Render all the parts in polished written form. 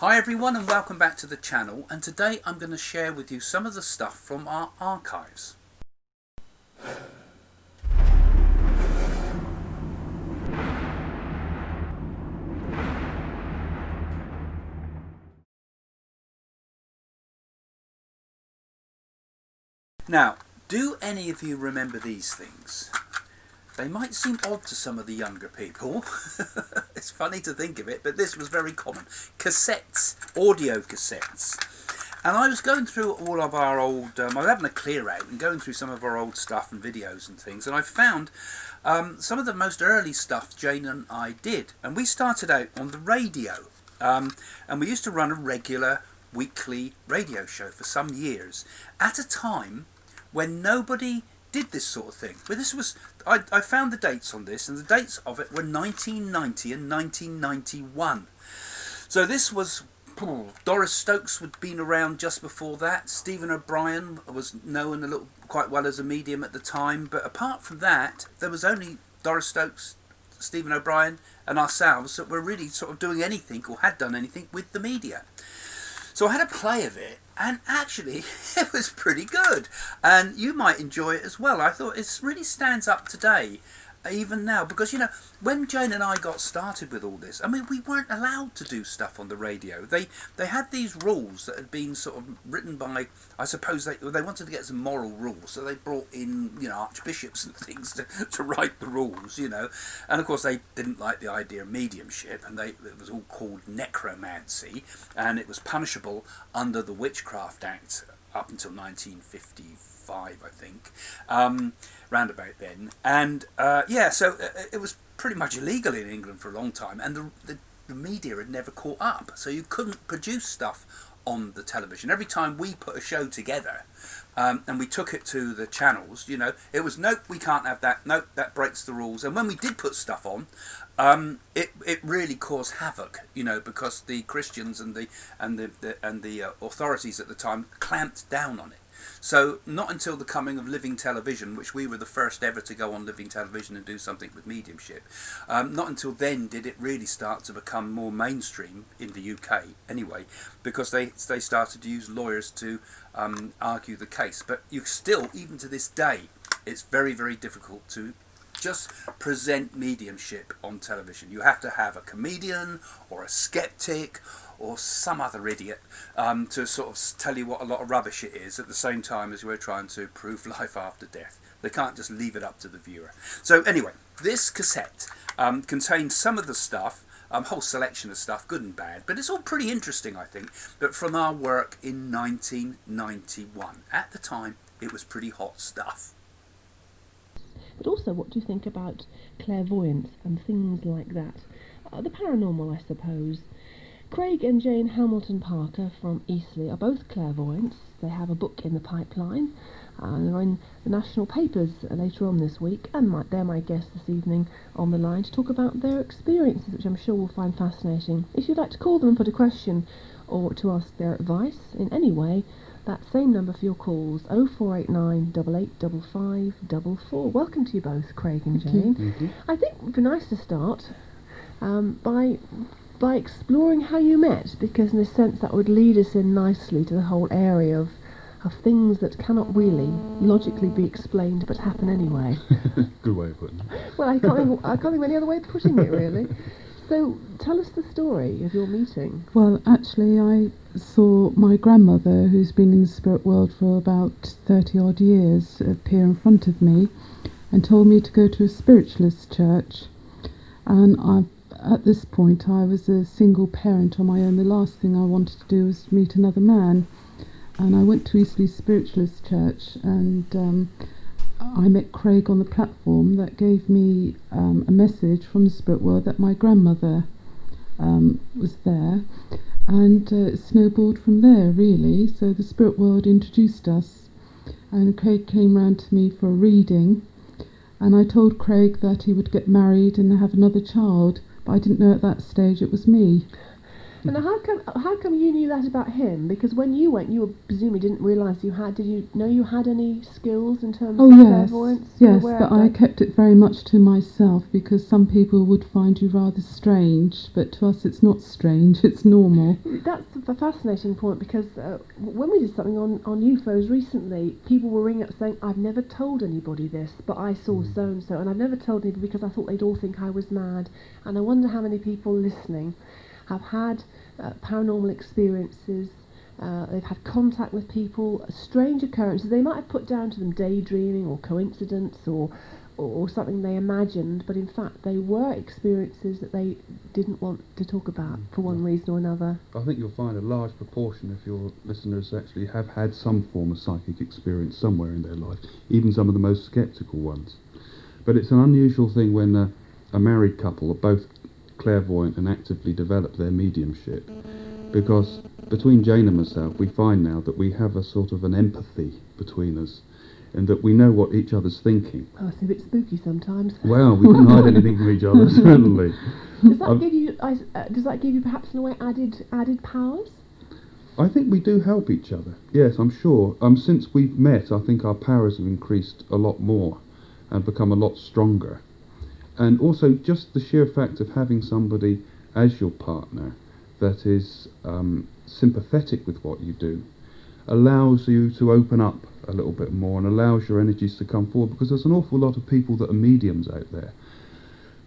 Hi everyone and welcome back to the channel, and today I'm going to share with you some of the stuff from our archives. Now, do any of you remember these things? They might seem odd to some of the younger people. It's funny to think of it, but this was very common. Cassettes, audio cassettes. And I was going through all of our old, I was having a clear out and going through some of our old stuff and videos and things, and I found some of the most early stuff Jane and I did. And we started out on the radio, and we used to run a regular weekly radio show for some years, at a time when nobody did this sort of thing. But this was, I found the dates on this, and the dates of it were 1990 and 1991. So this was, Doris Stokes had been around just before that. Stephen O'Brien was known quite well as a medium at the time, but apart from that, there was only Doris Stokes, Stephen O'Brien and ourselves that were really sort of doing anything or had done anything with the media. So I had a play of it, and actually it was pretty good, and you might enjoy it as well. I thought it really stands up today, even now, because, you know, when Jane and I got started with all this, I mean, we weren't allowed to do stuff on the radio. They had these rules that had been sort of written by, I suppose they wanted to get some moral rules, so they brought in, you know, archbishops and things to write the rules, you know. And of course they didn't like the idea of mediumship, and it was all called necromancy, and it was punishable under the Witchcraft Act up until 1955, I think, round about then. And yeah, so it was pretty much illegal in England for a long time, and the media had never caught up, so you couldn't produce stuff on the television. Every time we put a show together and we took it to the channels, you know, it was, nope, we can't have that, nope, that breaks the rules. And when we did put stuff on, it really caused havoc, you know, because the Christians and the authorities at the time clamped down on it. So not until the coming of living television, which we were the first ever to go on living television and do something with mediumship, not until then did it really start to become more mainstream in the UK anyway, because they started to use lawyers to argue the case. But you still, even to this day, it's very, very difficult to just present mediumship on television. You have to have a comedian or a skeptic or some other idiot to sort of tell you what a lot of rubbish it is, at the same time as we're trying to prove life after death. They can't just leave it up to the viewer. So anyway, this cassette contains some of the stuff, a whole selection of stuff, good and bad, but it's all pretty interesting, I think, but from our work in 1991. At the time, it was pretty hot stuff. But also, what do you think about clairvoyance and things like that? The paranormal, I suppose. Craig and Jane Hamilton Parker from Eastleigh are both clairvoyants. They have a book in the pipeline, and they're in the national papers later on this week, and they're my guests this evening on the line to talk about their experiences, which I'm sure we'll find fascinating. If you'd like to call them and put a question or to ask their advice in any way, that same number for your calls, 0489 8855 44. Welcome to you both, Craig and Jane. Mm-hmm. I think it would be nice to start by exploring how you met, because in a sense that would lead us in nicely to the whole area of things that cannot really logically be explained but happen anyway. Good way of putting it. Well, I can't think of any other way of putting it, really. So tell us the story of your meeting. Well, actually, I saw my grandmother, who's been in the spirit world for about 30 odd years, appear in front of me and told me to go to a spiritualist church. And at this point, I was a single parent on my own. The last thing I wanted to do was meet another man. And I went to Eastleigh Spiritualist Church, and I met Craig on the platform. That gave me a message from the spirit world that my grandmother was there, and it snowballed from there, really. So the spirit world introduced us, and Craig came round to me for a reading, and I told Craig that he would get married and have another child, but I didn't know at that stage it was me. And how come you knew that about him? Because when you went, you presumably didn't realise you had. Did you know you had any skills in terms of clairvoyance? Yes, but I kept it very much to myself because some people would find you rather strange, but to us it's not strange, it's normal. That's a fascinating point because when we did something on UFOs recently, people were ringing up saying, I've never told anybody this, but I saw so-and-so, and I've never told anybody because I thought they'd all think I was mad. And I wonder how many people listening have had paranormal experiences, they've had contact with people, strange occurrences they might have put down to them daydreaming or coincidence or something they imagined, but in fact they were experiences that they didn't want to talk about for one reason or another. I think you'll find a large proportion of your listeners actually have had some form of psychic experience somewhere in their life, even some of the most sceptical ones. But it's an unusual thing when a married couple are both clairvoyant and actively develop their mediumship, because between Jane and myself we find now that we have a sort of an empathy between us, and that we know what each other's thinking. Oh, it's a bit spooky sometimes. Well, we didn't hide anything from each other, certainly. Does that give you perhaps in a way added powers? I think we do help each other. Yes, I'm sure. Since we've met, I think our powers have increased a lot more and become a lot stronger. And also just the sheer fact of having somebody as your partner that is sympathetic with what you do allows you to open up a little bit more and allows your energies to come forward, because there's an awful lot of people that are mediums out there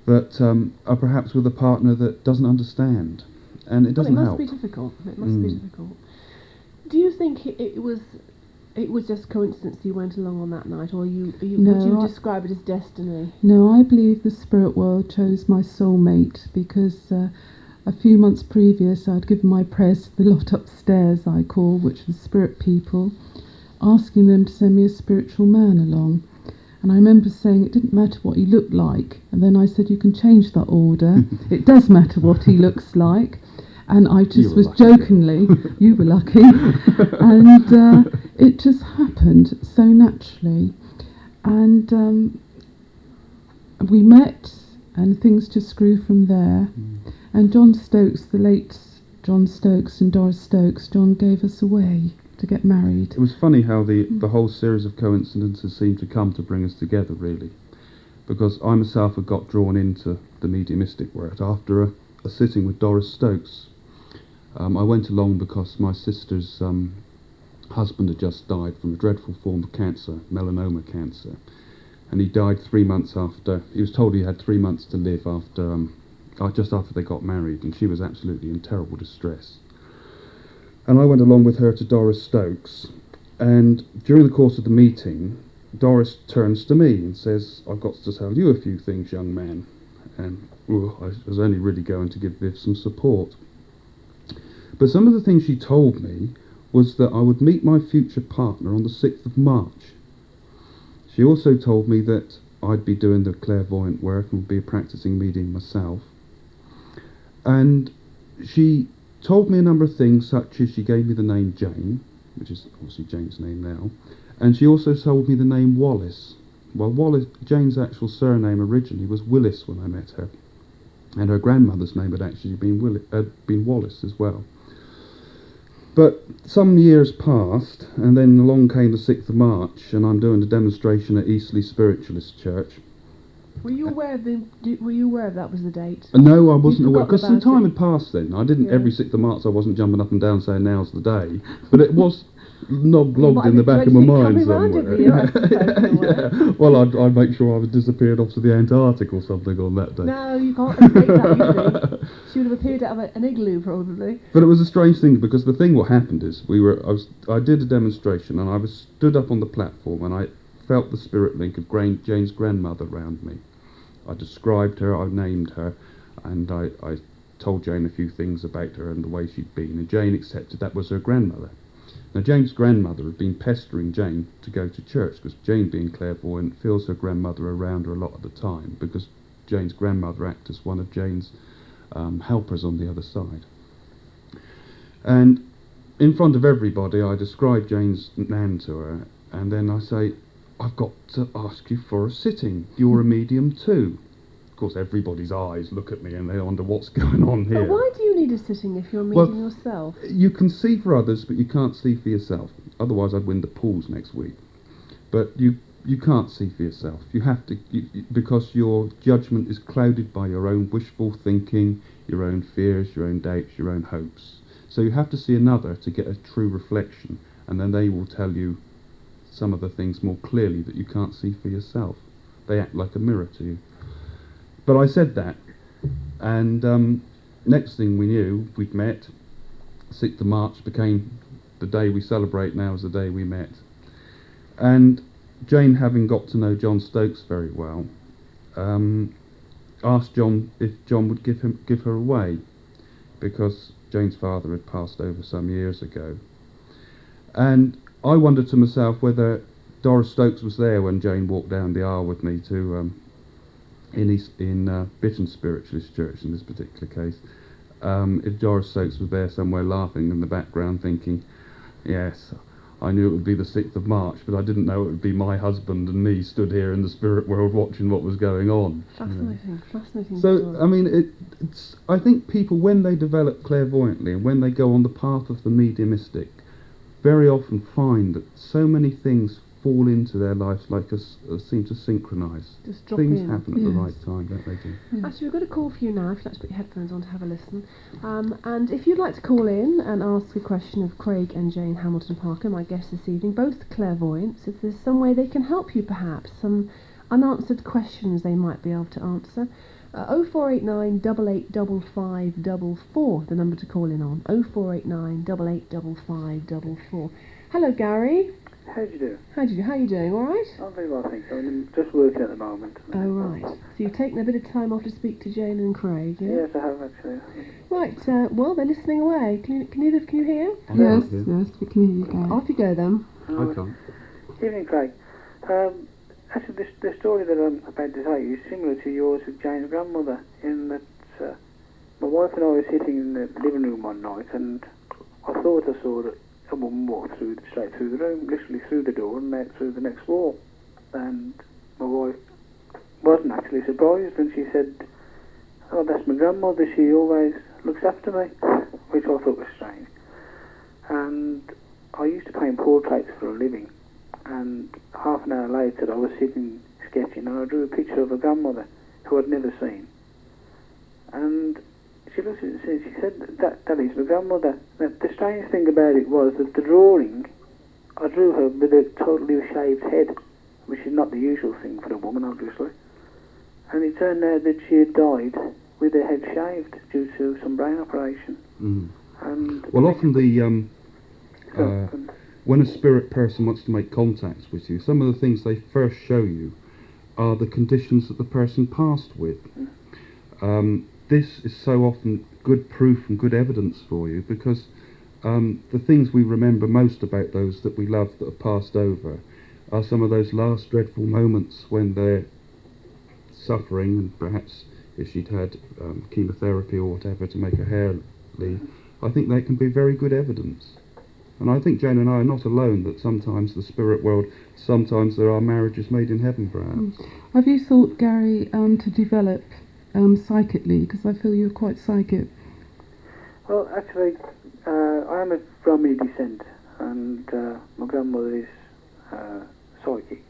that are perhaps with a partner that doesn't understand, and it doesn't help. It must be difficult. It must be difficult. Do you think it was just coincidence you went along on that night, or would you describe it as destiny? No, I believe the spirit world chose my soulmate because a few months previous I'd given my prayers to the lot upstairs, I call, which was spirit people, asking them to send me a spiritual man along. And I remember saying it didn't matter what he looked like, and then I said, you can change that order. It does matter what he looks like. And I just was jokingly, you were lucky, and it just happened so naturally. And we met, and things just grew from there. And John Stokes, the late John Stokes and Doris Stokes, John gave us away to get married. It was funny how the whole series of coincidences seemed to come to bring us together, really, because I myself had got drawn into the mediumistic work after a sitting with Doris Stokes. I went along because my sister's husband had just died from a dreadful form of cancer, melanoma cancer, and he died 3 months after. He was told he had 3 months to live after just after they got married, and she was absolutely in terrible distress. And I went along with her to Doris Stokes, and during the course of the meeting, Doris turns to me and says, I've got to tell you a few things, young man. And I was only really going to give Viv some support. But some of the things she told me was that I would meet my future partner on the 6th of March. She also told me that I'd be doing the clairvoyant work and would be a practicing medium myself. And she told me a number of things, such as she gave me the name Jane, which is obviously Jane's name now, and she also told me the name Wallace. Well, Jane's actual surname originally was Willis when I met her, and her grandmother's name had actually been Wallace as well. But some years passed, and then along came the 6th of March, and I'm doing a demonstration at Eastleigh Spiritualist Church. Were you aware of that was the date? No, I wasn't aware, because some time had passed then. I didn't, every 6th of March I wasn't jumping up and down saying now's the day, but it was logged in the back of my mind somewhere. Yeah. Well, I'd make sure I was disappeared off to the Antarctic or something on that day. No, you can't escape that easily. She would have appeared out of an igloo probably. But it was a strange thing, because the thing what happened is I did a demonstration, and I was stood up on the platform, and I felt the spirit link of Jane's grandmother round me. I described her, I named her, and I told Jane a few things about her and the way she'd been, and Jane accepted that was her grandmother. Now, Jane's grandmother had been pestering Jane to go to church, because Jane, being clairvoyant, feels her grandmother around her a lot of the time, because Jane's grandmother acts as one of Jane's helpers on the other side. And in front of everybody, I describe Jane's nan to her, and then I say, I've got to ask you for a sitting. You're a medium too. of course, everybody's eyes look at me and they wonder what's going on here. But why do you need a sitting if you're meeting yourself? You can see for others, but you can't see for yourself. Otherwise, I'd win the pools next week. But you can't see for yourself. You have to, because your judgment is clouded by your own wishful thinking, your own fears, your own doubts, your own hopes. So you have to see another to get a true reflection, and then they will tell you some of the things more clearly that you can't see for yourself. They act like a mirror to you. But I said that, and next thing we knew, we'd met. 6th of March became the day we celebrate now as the day we met. And Jane, having got to know John Stokes very well, asked John if John would give her away, because Jane's father had passed over some years ago. And I wondered to myself whether Doris Stokes was there when Jane walked down the aisle with me to in Bitton Spiritualist Church in this particular case. If Doris Stokes was there somewhere laughing in the background, thinking, yes, I knew it would be the 6th of March, but I didn't know it would be my husband and me stood here in the spirit world watching what was going on. Fascinating, fascinating. So, story. I mean, it's. I think people, when they develop clairvoyantly and when they go on the path of the mediumistic, very often find that so many things fall into their lives like seem to synchronise. Just drop Things in. happen at the right time, don't they, Jim? Actually, we've got a call for you now, if you'd like to put your headphones on to have a listen. And if you'd like to call in and ask a question of Craig and Jane Hamilton Parker, my guests this evening, both clairvoyants, if there's some way they can help you perhaps, some unanswered questions they might be able to answer, 0489 885544, the number to call in on, 0489 885544. Hello, Gary. How do you do? How are you doing? All right? I'm very well, thanks. I'm just working at the moment. Oh, right. So you've taken a bit of time off to speak to Jane and Craig, yeah? Yes, I have actually. Right, well, they're listening away. Can you hear? Yes, yes, we can hear you guys. Off you go then. I can't. Evening, Craig. Actually, the story that I'm about to tell you is similar to yours with Jane's grandmother, in that my wife and I were sitting in the living room one night, and I thought I saw a woman walk straight through the room, literally through the door and out through the next wall. And my wife wasn't actually surprised, and she said, "Oh, that's my grandmother, she always looks after me," which I thought was strange. And I used to paint portraits for a living, and half an hour later I was sitting sketching, and I drew a picture of a grandmother who I'd never seen. And she looked at it and she said, that is my grandmother. Now, the strange thing about it was that the drawing, I drew her with a totally shaved head, which is not the usual thing for a woman, obviously. And it turned out that she had died with her head shaved due to some brain operation. Mm. And Well, often when a spirit person wants to make contacts with you, some of the things they first show you are the conditions that the person passed with. This is so often good proof and good evidence for you, because the things we remember most about those that we love that have passed over are some of those last dreadful moments when they're suffering, and perhaps if she'd had chemotherapy or whatever to make her hair leave. I think they can be very good evidence. And I think Jane and I are not alone, that sometimes the spirit world, sometimes there are marriages made in heaven, perhaps. Have you thought, Gary, to develop psychically? Because I feel you're quite psychic. Well, actually, I am of Brahmini descent, and my grandmother is psychic,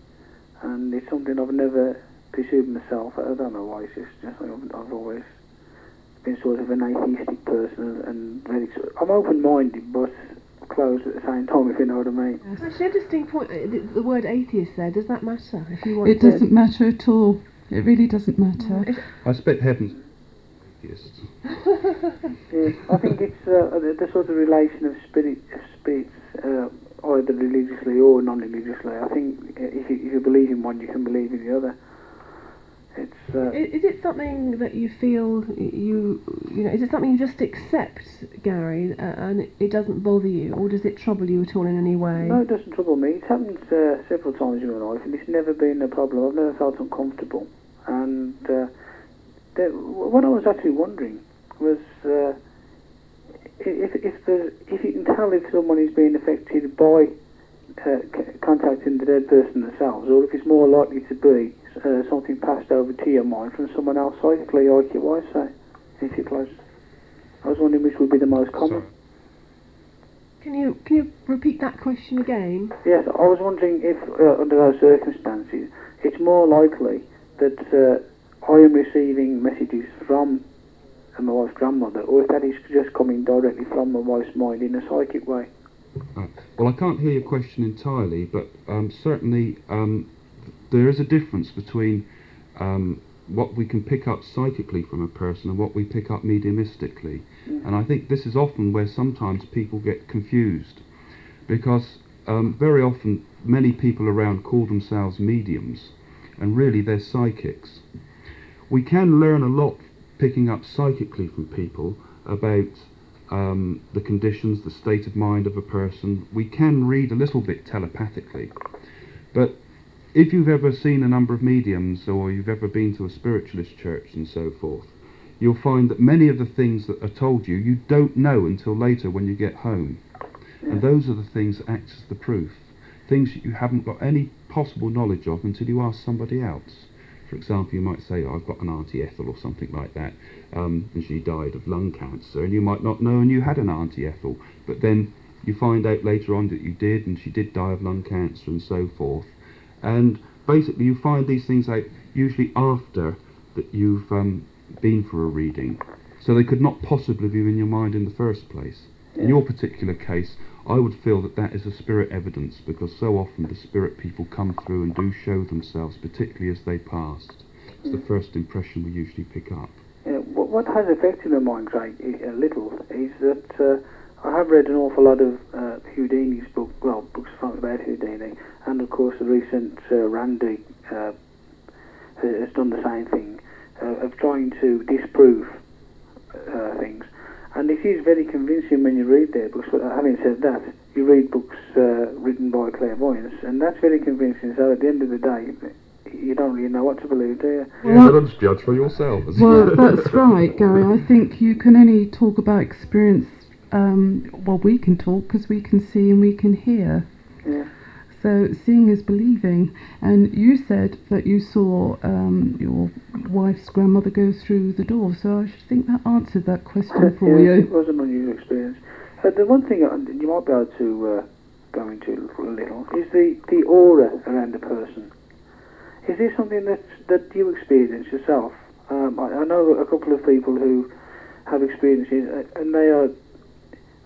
and it's something I've never pursued myself. I don't know why. It's just I've always been sort of an atheistic person, and very. I'm open-minded, but closed at the same time, if you know what I mean. Yes. Actually, interesting point. The word atheist there. Does that matter? If you want It doesn't matter at all. It really doesn't matter. I expect heaven's atheists. Yeah, I think it's the sort of relation of spirits, either religiously or non-religiously. I think if you believe in one, you can believe in the other. It's. Is it something that you feel you know? Is it something you just accept, Gary, and it doesn't bother you, or does it trouble you at all in any way? No, it doesn't trouble me. It's happened several times in my life, and it's never been a problem. I've never felt uncomfortable. And what I was actually wondering was if you can tell if someone is being affected by contacting the dead person themselves, or if it's more likely to be something passed over to your mind from someone else psychically, like your wife say, if you're close. I was wondering which would be the most common. Sorry. Can you repeat that question again? Yes, I was wondering if, under those circumstances, it's more likely that I am receiving messages from my wife's grandmother, or if that is just coming directly from my wife's mind in a psychic way. Well, I can't hear your question entirely, but certainly there is a difference between what we can pick up psychically from a person and what we pick up mediumistically. And I think this is often where sometimes people get confused, because very often many people around call themselves mediums, and really they're psychics. We can learn a lot picking up psychically from people about the conditions, the state of mind of a person. We can read a little bit telepathically, but if you've ever seen a number of mediums, or you've ever been to a spiritualist church and so forth, you'll find that many of the things that are told you, you don't know until later when you get home. And those are the things that act as the proof. Things that you haven't got any possible knowledge of until you ask somebody else. For example, you might say, oh, I've got an Auntie Ethel or something like that, and she died of lung cancer, and you might not know and you had an Auntie Ethel, but then you find out later on that you did, and she did die of lung cancer and so forth. And basically you find these things out usually after that you've been for a reading. So they could not possibly be in your mind in the first place. In your particular case, I would feel that that is a spirit evidence, because so often the spirit people come through and do show themselves, particularly as they passed. It's the first impression we usually pick up. What has affected my mind, Craig, a little, is that I have read an awful lot of Houdini's books about Houdini, and of course the recent Randy has done the same thing, of trying to disprove things. And it is very convincing when you read their books, but having said that, you read books written by clairvoyants, and that's very convincing, so at the end of the day, you don't really know what to believe, do you? Yeah, but just judge for yourselves. Well, that's right, Gary. I think you can only talk about experience, well, we can talk because we can see and we can hear. Yeah. So seeing is believing. And you said that you saw your wife's grandmother go through the door, so I should think that answered that question for you. It was an unusual experience. The one thing you might be able to go into a little is the aura around a person. Is this something that you experience yourself? I know a couple of people who have experiences, and they are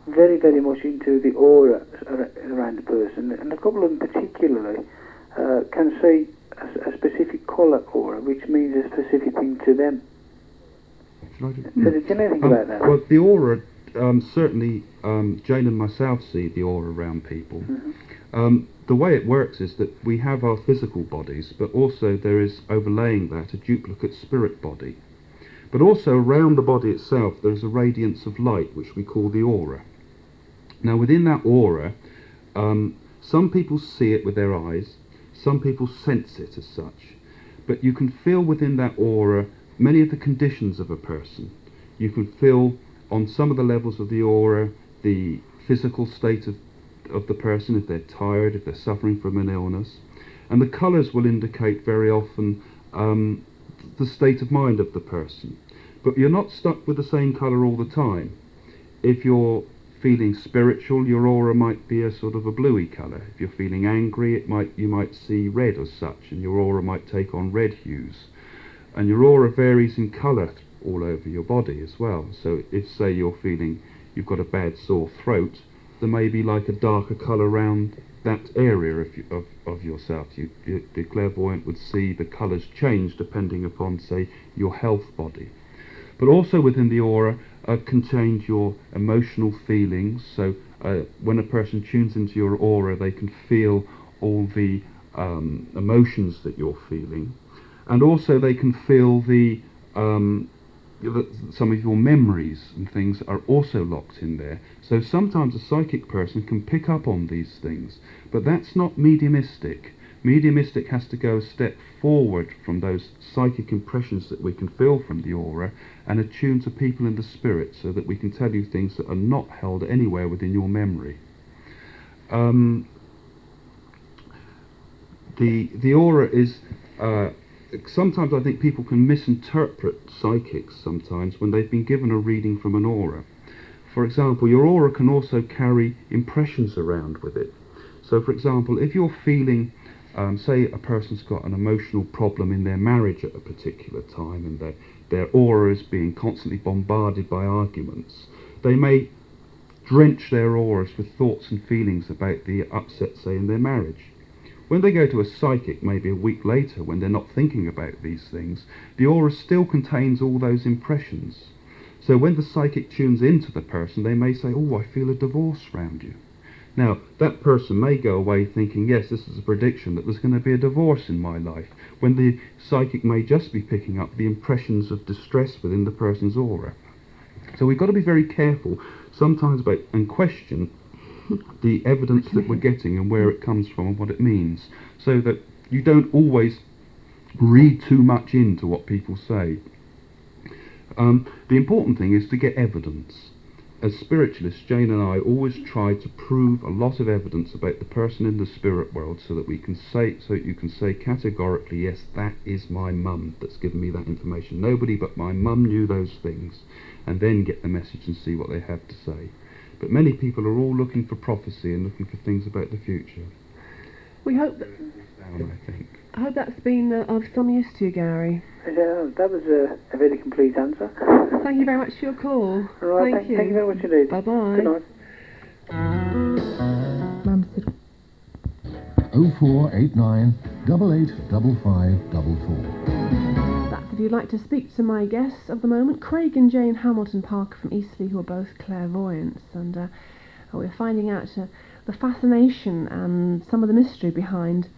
very, very much into the aura around a person, and a couple of them particularly can see a specific colour aura, which means a specific thing to them. Do you know anything about that? Well, the aura, certainly Jane and myself see the aura around people. Mm-hmm. The way it works is that we have our physical bodies, but also there is overlaying that a duplicate spirit body. But also around the body itself there is a radiance of light, which we call the aura. Now within that aura, some people see it with their eyes, some people sense it as such, but you can feel within that aura many of the conditions of a person. You can feel on some of the levels of the aura the physical state of the person, if they're tired, if they're suffering from an illness, and the colours will indicate very often the state of mind of the person. But you're not stuck with the same colour all the time. If you're feeling spiritual, your aura might be a sort of a bluey colour. If you're feeling angry, you might see red as such, and your aura might take on red hues. And your aura varies in colour all over your body as well. So if, say, you've got a bad sore throat, there may be like a darker colour around that area of yourself. The clairvoyant would see the colours change depending upon, say, your health body. But also within the aura can change your emotional feelings. So when a person tunes into your aura, they can feel all the emotions that you're feeling, and also they can feel some of your memories and things are also locked in there. So sometimes a psychic person can pick up on these things, but that's not mediumistic. Mediumistic has to go a step forward from those psychic impressions that we can feel from the aura and attune to people in the spirit, so that we can tell you things that are not held anywhere within your memory. The aura is sometimes I think people can misinterpret psychics sometimes when they've been given a reading from an aura. For example, your aura can also carry impressions around with it. So, for example, if you're feeling, say a person's got an emotional problem in their marriage at a particular time and their aura is being constantly bombarded by arguments, they may drench their auras with thoughts and feelings about the upset, say, in their marriage. When they go to a psychic, maybe a week later, when they're not thinking about these things, the aura still contains all those impressions. So when the psychic tunes into the person, they may say, oh, I feel a divorce round you. Now, that person may go away thinking, yes, this is a prediction that there's going to be a divorce in my life, when the psychic may just be picking up the impressions of distress within the person's aura. So we've got to be very careful sometimes about and question the evidence that we're getting and where it comes from and what it means, so that you don't always read too much into what people say. The important thing is to get evidence. As spiritualists, Jane and I always try to prove a lot of evidence about the person in the spirit world, so that you can say categorically, yes, that is my mum that's given me that information. Nobody but my mum knew those things, and then get the message and see what they have to say. But many people are all looking for prophecy and looking for things about the future. We hope that... I think. I hope that's been of some use to you, Gary. Yeah, that was a very complete answer. Thank you very much for your call. Right, thank you very much indeed. Bye-bye. Good night. Mum said... 0489 885544. That's if you'd like to speak to my guests of the moment, Craig and Jane Hamilton Parker from Eastleigh, who are both clairvoyants, and we're finding out the fascination and some of the mystery behind,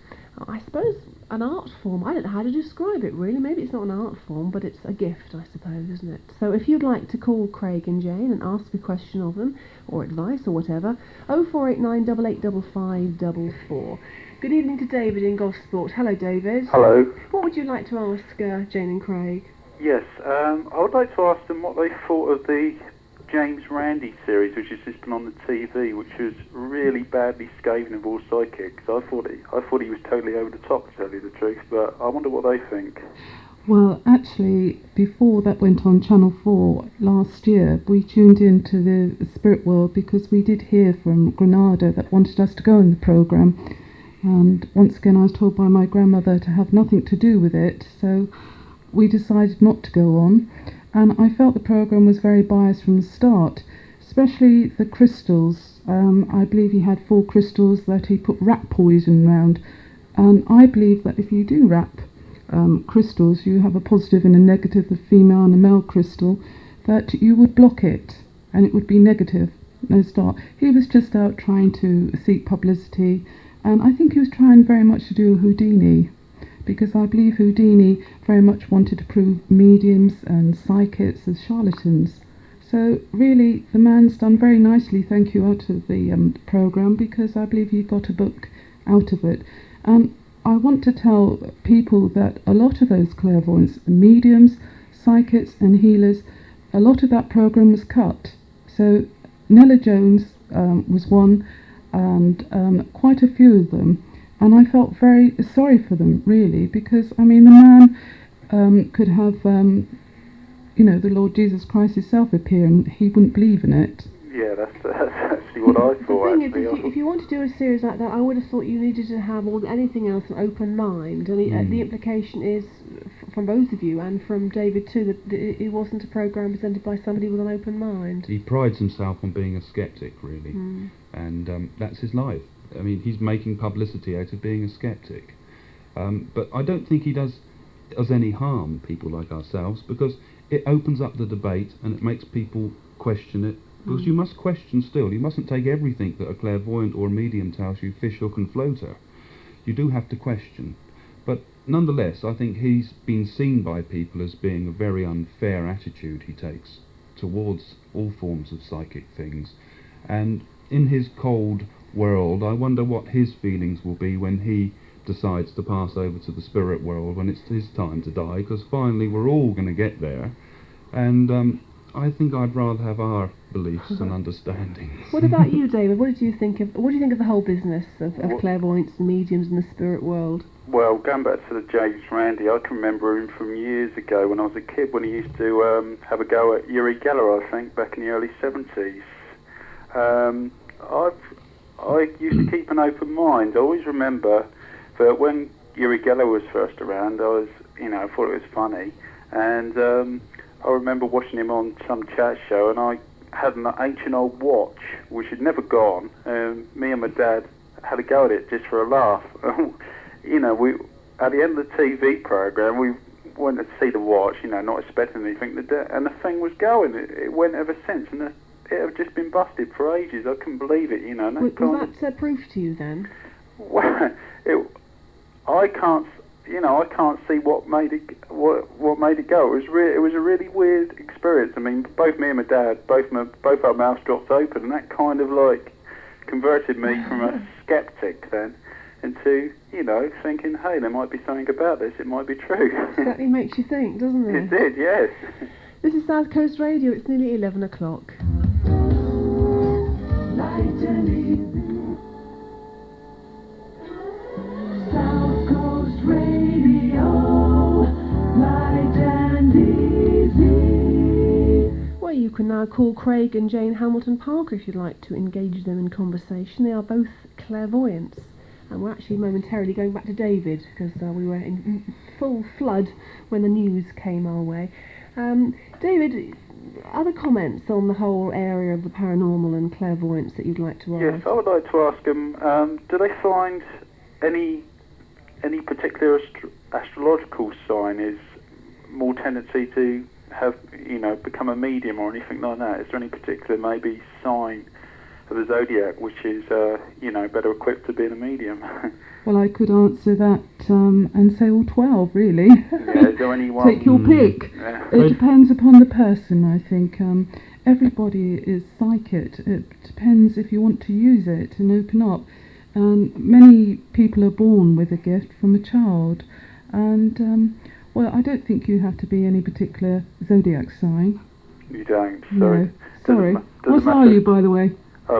I suppose, an art form. I don't know how to describe it, really. Maybe it's not an art form, but it's a gift, I suppose, isn't it? So if you'd like to call Craig and Jane and ask a question of them, or advice, or whatever, 0489 885544. Good evening to David in Gosport. Hello, David. Hello. What would you like to ask Jane and Craig? Yes, I would like to ask them what they thought of the James Randi series, which has just been on the TV, which was really badly scathing of all psychics. I thought he was totally over the top, to tell you the truth, but I wonder what they think. Well, actually, before that went on Channel 4 last year, we tuned into the spirit world because we did hear from Granada that wanted us to go in the programme. And once again, I was told by my grandmother to have nothing to do with it, so we decided not to go on. And I felt the programme was very biased from the start, especially the crystals. I believe he had 4 crystals that he put rat poison around. And I believe that if you do wrap crystals, you have a positive and a negative, the female and the male crystal, that you would block it and it would be negative. No start. He was just out trying to seek publicity, and I think he was trying very much to do Houdini, because I believe Houdini very much wanted to prove mediums and psychics as charlatans. So really, the man's done very nicely, thank you, out of the programme, because I believe he got a book out of it. And I want to tell people that a lot of those clairvoyants, mediums, psychics and healers, a lot of that programme was cut. So Nella Jones was one, and quite a few of them. And I felt very sorry for them, really, because, I mean, the man could have, the Lord Jesus Christ himself appear, and he wouldn't believe in it. Yeah, that's actually what I thought. The thing is, if you want to do a series like that, I would have thought you needed to have anything else an open mind. And the implication is, from both of you and from David too, that it wasn't a programme presented by somebody with an open mind. He prides himself on being a skeptic, really, and that's his life. I mean, he's making publicity out of being a skeptic. But I don't think he does any harm, people like ourselves, because it opens up the debate and it makes people question it. Because you must question still. You mustn't take everything that a clairvoyant or a medium tells you fish, hook and floater. You do have to question. But nonetheless, I think he's been seen by people as being a very unfair attitude he takes towards all forms of psychic things. And in his cold world, I wonder what his feelings will be when he decides to pass over to the spirit world, when it's his time to die, because finally we're all going to get there. And I think I'd rather have our beliefs and understandings. What about you, David? What do you think of the whole business of clairvoyance and mediums in the spirit world? Well, going back to the James Randi, I can remember him from years ago when I was a kid, when he used to have a go at Uri Geller, I think, back in the early 70s. I used to keep an open mind. I always remember that when Uri Geller was first around, I thought it was funny, and I remember watching him on some chat show, and I had an ancient old watch which had never gone. Me and my dad had a go at it just for a laugh. We at the end of the TV program, we went to see the watch, not expecting anything, and the thing was going. It went ever since, and it had just been busted for ages. I couldn't believe it, And was that proof to you then? Well, I can't see what made it go. It was a really weird experience. I mean, both me and my dad, both our mouths dropped open, and that kind of like converted me from a skeptic then into thinking, hey, there might be something about this. It might be true. Certainly makes you think, doesn't it? It did, yes. This is South Coast Radio. It's nearly 11 o'clock. Light and easy. South Coast Radio. Light and easy. Well, you can now call Craig and Jane Hamilton Parker if you'd like to engage them in conversation. They are both clairvoyants. And we're actually momentarily going back to David because we were in full flood when the news came our way. David, other comments on the whole area of the paranormal and clairvoyance that you'd like to ask? Yes, I would like to ask them, do they find any particular astrological sign is more tendency to have, become a medium or anything like that? Is there any particular maybe sign of the zodiac which is, better equipped to being a medium? Well, I could answer that and say all 12, really. Yeah, is there any one? Take your pick. Yeah. It depends upon the person, I think. Everybody is psychic. It depends if you want to use it and open up. Many people are born with a gift from a child. And, I don't think you have to be any particular zodiac sign. You don't, sorry. No, sorry. Doesn't What are you, by the way?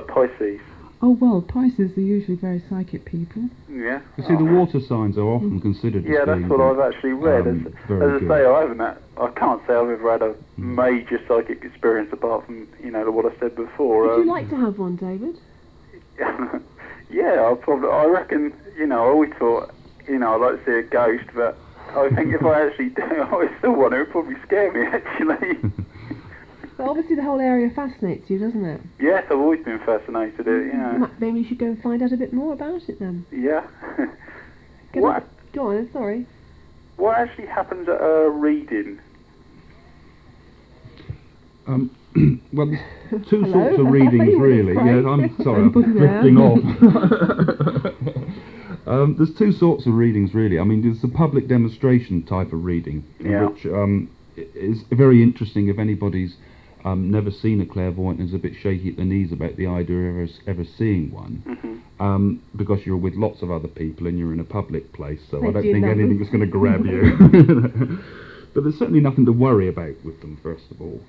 Pisces. Oh, well, Pisces are usually very psychic people. Yeah. You see, the water signs are often considered as that's being, what I've actually read. As very I good. say, I can't say I've ever had a major psychic experience apart from, what I said before. Would you like to have one, David? Yeah, I reckon, I always thought, I'd like to see a ghost, but I think if I actually do, I still want it would probably scare me, actually. But obviously the whole area fascinates you, doesn't it? Yes, I've always been fascinated. Maybe you should go and find out a bit more about it then. Yeah. Go on, sorry. What actually happens at a reading? Well, there's two sorts of readings, really. Yeah, I'm sorry, I'm drifting off. There's two sorts of readings, really. I mean, there's the public demonstration type of reading, which is very interesting if anybody's never seen a clairvoyant and is a bit shaky at the knees about the idea of ever seeing one, because you're with lots of other people and you're in a public place, so I don't think anything is going to grab you. But there's certainly nothing to worry about with them, first of all.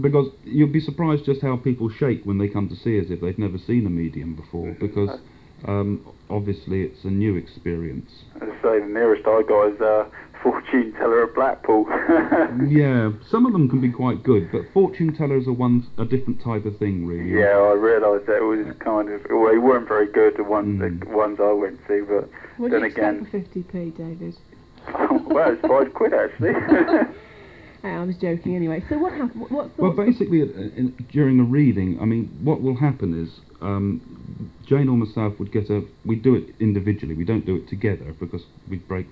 Because you'll be surprised just how people shake when they come to see us if they've never seen a medium before, because obviously it's a new experience. As I say, the nearest I got is a fortune teller at Blackpool. Yeah, some of them can be quite good, but fortune tellers are a different type of thing, really. Yeah, I realised that it was kind of... Well, they weren't very good, the ones I went to, but what then did you again... expect for 50p, David? Well, it's £5 actually. I was joking anyway. So what happened? Well, basically, during a reading, I mean, what will happen is Jane or myself would we do it individually. We don't do it together because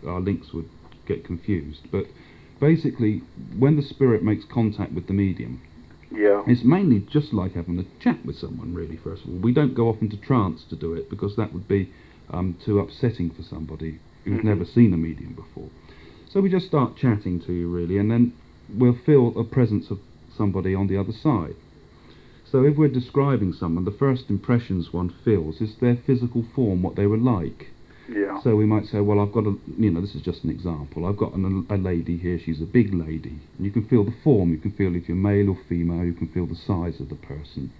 our links would get confused. But basically, when the spirit makes contact with the medium, it's mainly just like having a chat with someone, really, first of all. We don't go off into trance to do it because that would be too upsetting for somebody who's never seen a medium before. So we just start chatting to you, really, and then we'll feel a presence of somebody on the other side. So if we're describing someone, the first impressions one feels is their physical form, what they were like. Yeah. So we might say, well, I've got this is just an example. I've got a lady here, she's a big lady. And you can feel the form, you can feel if you're male or female, you can feel the size of the person.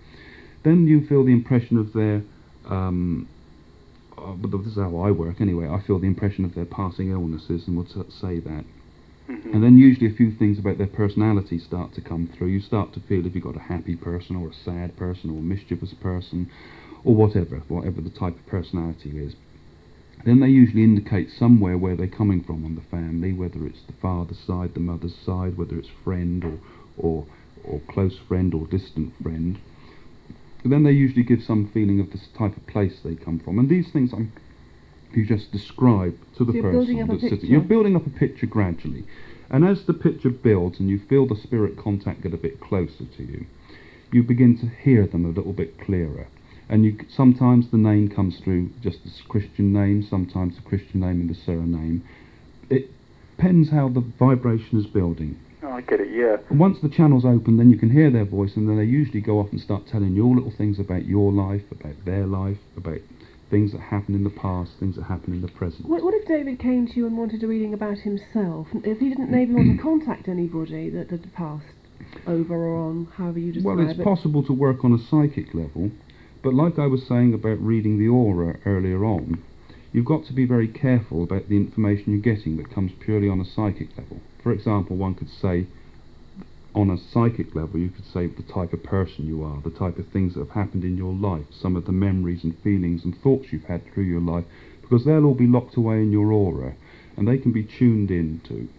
Then you feel the impression of their, but this is how I work anyway, I feel the impression of their passing illnesses, and we'll say that. Mm-hmm. And then usually a few things about their personality start to come through. You start to feel if you've got a happy person or a sad person or a mischievous person or whatever the type of personality is. Then they usually indicate somewhere where they're coming from on the family, whether it's the father's side, the mother's side, whether it's friend or close friend or distant friend. Then they usually give some feeling of this type of place they come from. And these things you just describe to the person that's sitting. You're building up a picture gradually. And as the picture builds and you feel the spirit contact get a bit closer to you, you begin to hear them a little bit clearer. And sometimes the name comes through just as Christian name, sometimes the Christian name and the surname. It depends how the vibration is building. Oh, I get it, yeah. And once the channel's open, then you can hear their voice, and then they usually go off and start telling you all little things about your life, about their life, about things that happened in the past, things that happen in the present. What if David came to you and wanted a reading about himself? If he didn't maybe want to contact anybody that had passed over or on, however you describe it? Well, it's possible to work on a psychic level, but like I was saying about reading the aura earlier on, you've got to be very careful about the information you're getting that comes purely on a psychic level. For example, one could say, on a psychic level, you could say the type of person you are, the type of things that have happened in your life, some of the memories and feelings and thoughts you've had through your life, because they'll all be locked away in your aura, and they can be tuned into.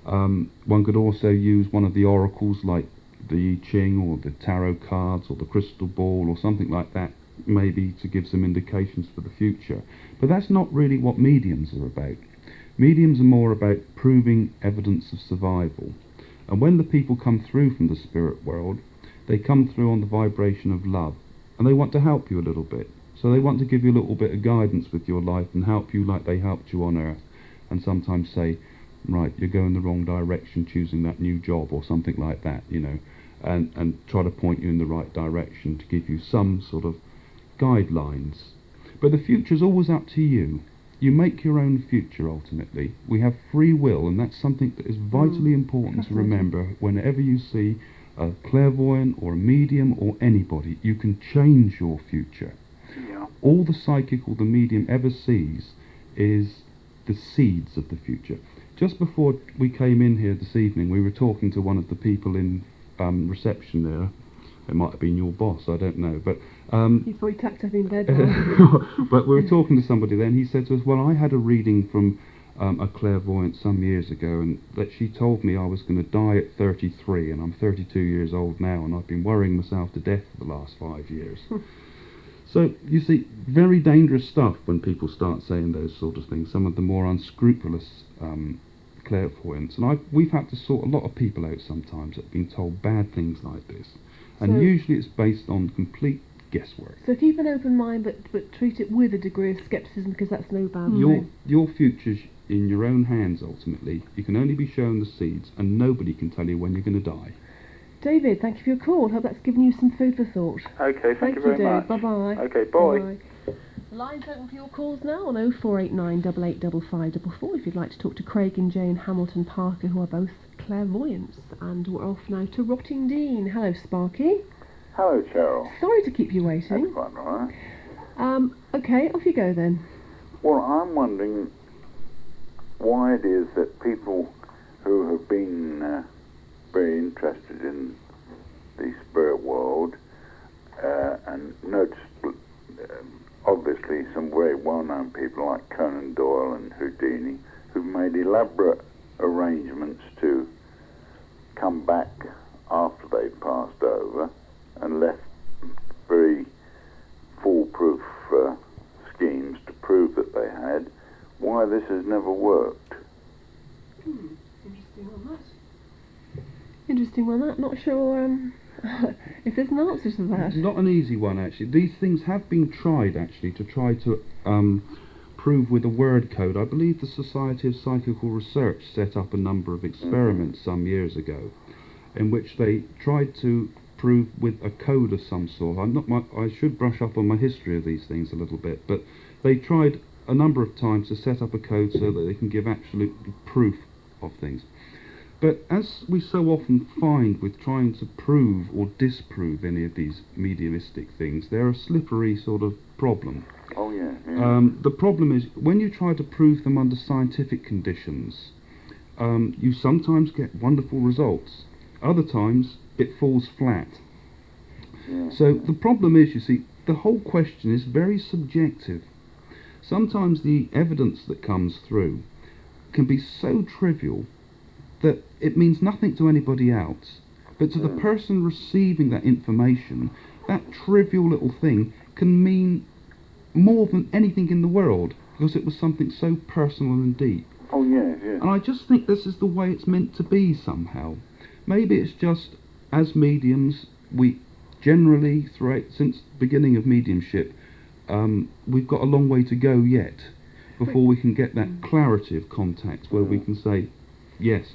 One could also use one of the oracles like the I Ching or the tarot cards or the crystal ball or something like that, maybe to give some indications for the future. But that's not really what mediums are about. Mediums are more about proving evidence of survival. And when the people come through from the spirit world, they come through on the vibration of love, and they want to help you a little bit. So they want to give you a little bit of guidance with your life and help you like they helped you on earth, and sometimes say, right, you're going the wrong direction choosing that new job or something like that, and try to point you in the right direction to give you some sort of guidelines. But the future's always up to you. You make your own future, ultimately. We have free will, and that's something that is vitally important to remember whenever you see a clairvoyant or a medium or anybody. You can change your future. Yeah. All the psychic or the medium ever sees is the seeds of the future. Just before we came in here this evening, we were talking to one of the people in reception there. It might have been your boss, I don't know, but You thought he tucked up in bed. but we were talking to somebody then. He said to us, well, I had a reading from a clairvoyant some years ago, and that she told me I was going to die at 33, and I'm 32 years old now, and I've been worrying myself to death for the last 5 years. So, you see, very dangerous stuff when people start saying those sort of things, some of the more unscrupulous clairvoyants. And we've had to sort a lot of people out sometimes that have been told bad things like this. And usually it's based on complete guesswork. So keep an open mind, but treat it with a degree of scepticism, because that's no bad thing. Your future's in your own hands, ultimately. You can only be shown the seeds, and nobody can tell you when you're going to die. David, thank you for your call. Hope that's given you some food for thought. Okay, thank you very David. much. Bye-bye. Okay, bye. The line's open for your calls now on 0489 885544 if you'd like to talk to Craig and Jane Hamilton Parker, who are both clairvoyants. And we're off now to Rottingdean. Hello, Sparky. Hello, Cheryl. Sorry to keep you waiting. That's quite all right. Okay, off you go then. Well, I'm wondering why it is that people who have been very interested in the spirit world and noticed obviously some very well-known people like Conan Doyle and Houdini who've made elaborate arrangements to come back after they've passed over and left very foolproof schemes to prove that they had, why this has never worked. Interesting on that. Interesting on that. Not sure if there's an answer to that. It's not an easy one, actually. These things have been tried, actually, to try to prove with a word code. I believe the Society of Psychical Research set up a number of experiments some years ago in which they tried to prove with a code of some sort. I should brush up on my history of these things a little bit, but they tried a number of times to set up a code so that they can give absolute proof of things. But as we so often find with trying to prove or disprove any of these mediumistic things, they're a slippery sort of problem. Oh, yeah. The problem is when you try to prove them under scientific conditions, you sometimes get wonderful results. Other times it falls flat. Yeah. So the problem is, you see, the whole question is very subjective. Sometimes the evidence that comes through can be so trivial that it means nothing to anybody else, but to the person receiving that information, that trivial little thing can mean more than anything in the world, because it was something so personal and deep. Oh, yeah. And I just think this is the way it's meant to be somehow. Maybe it's just, as mediums, we generally, throughout, since the beginning of mediumship, we've got a long way to go yet before we can get that clarity of contact where we can say, yes,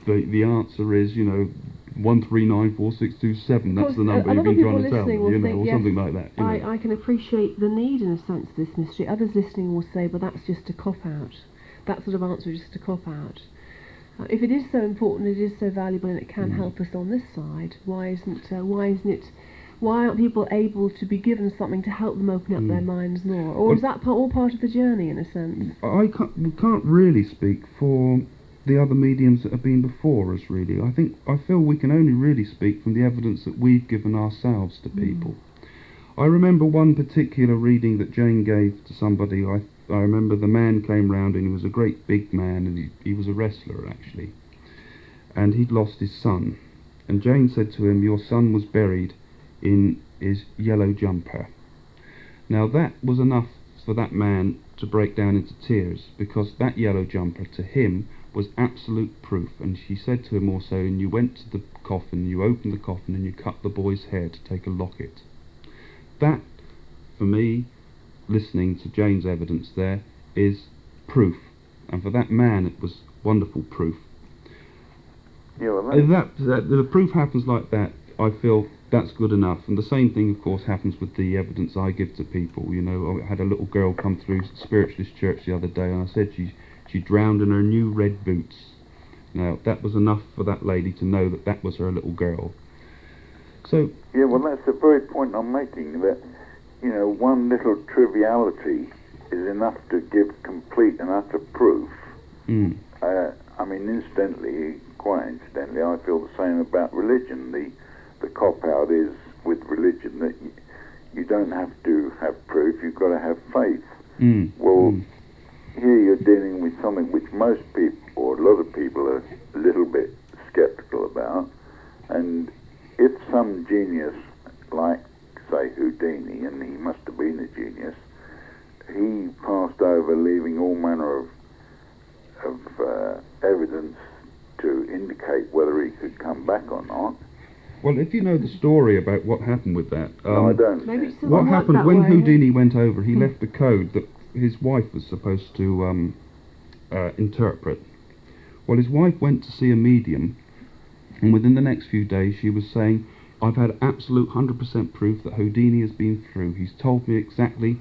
the answer is, 1394627. That's the number you've been trying to tell me, or something like that. I can appreciate the need, in a sense, of this mystery. Others listening will say, well, that's just a cop-out. That sort of answer is just a cop-out. If it is so important, it is so valuable, and it can help us on this side, why aren't people able to be given something to help them open up their minds more? Or is that all part of the journey, in a sense? We can't really speak for the other mediums that have been before us, really. I feel we can only really speak from the evidence that we've given ourselves to people. I remember one particular reading that Jane gave to somebody. I remember the man came round, and he was a great big man, and he was a wrestler, actually. And he'd lost his son. And Jane said to him, your son was buried in his yellow jumper. Now that was enough for that man to break down into tears, because that yellow jumper to him was absolute proof. And she said to him also, and you went to the coffin, you opened the coffin, and you cut the boy's hair to take a locket. That, for me, listening to Jane's evidence there, is proof. And for that man it was wonderful proof. Yeah, well, If the proof happens like that, I feel that's good enough. And the same thing, of course, happens with the evidence I give to people. I had a little girl come through Spiritualist Church the other day, and I said she drowned in her new red boots. Now, that was enough for that lady to know that was her little girl. So... Yeah, well, that's the very point I'm making, that, one little triviality is enough to give complete and utter proof. Quite incidentally, I feel the same about religion. The cop-out is with religion that you don't have to have proof, you've got to have faith. Here you're dealing with something which most people, or a lot of people, are a little bit sceptical about. And if some genius, like, say, Houdini, and he must have been a genius, he passed over leaving all manner of evidence to indicate whether he could come back or not. Well, if you know the story about what happened with that... No, I don't. Maybe it what happened when Houdini went over, he left a code that his wife was supposed to interpret. Well, his wife went to see a medium, and within the next few days she was saying, I've had absolute 100% proof that Houdini has been through. He's told me exactly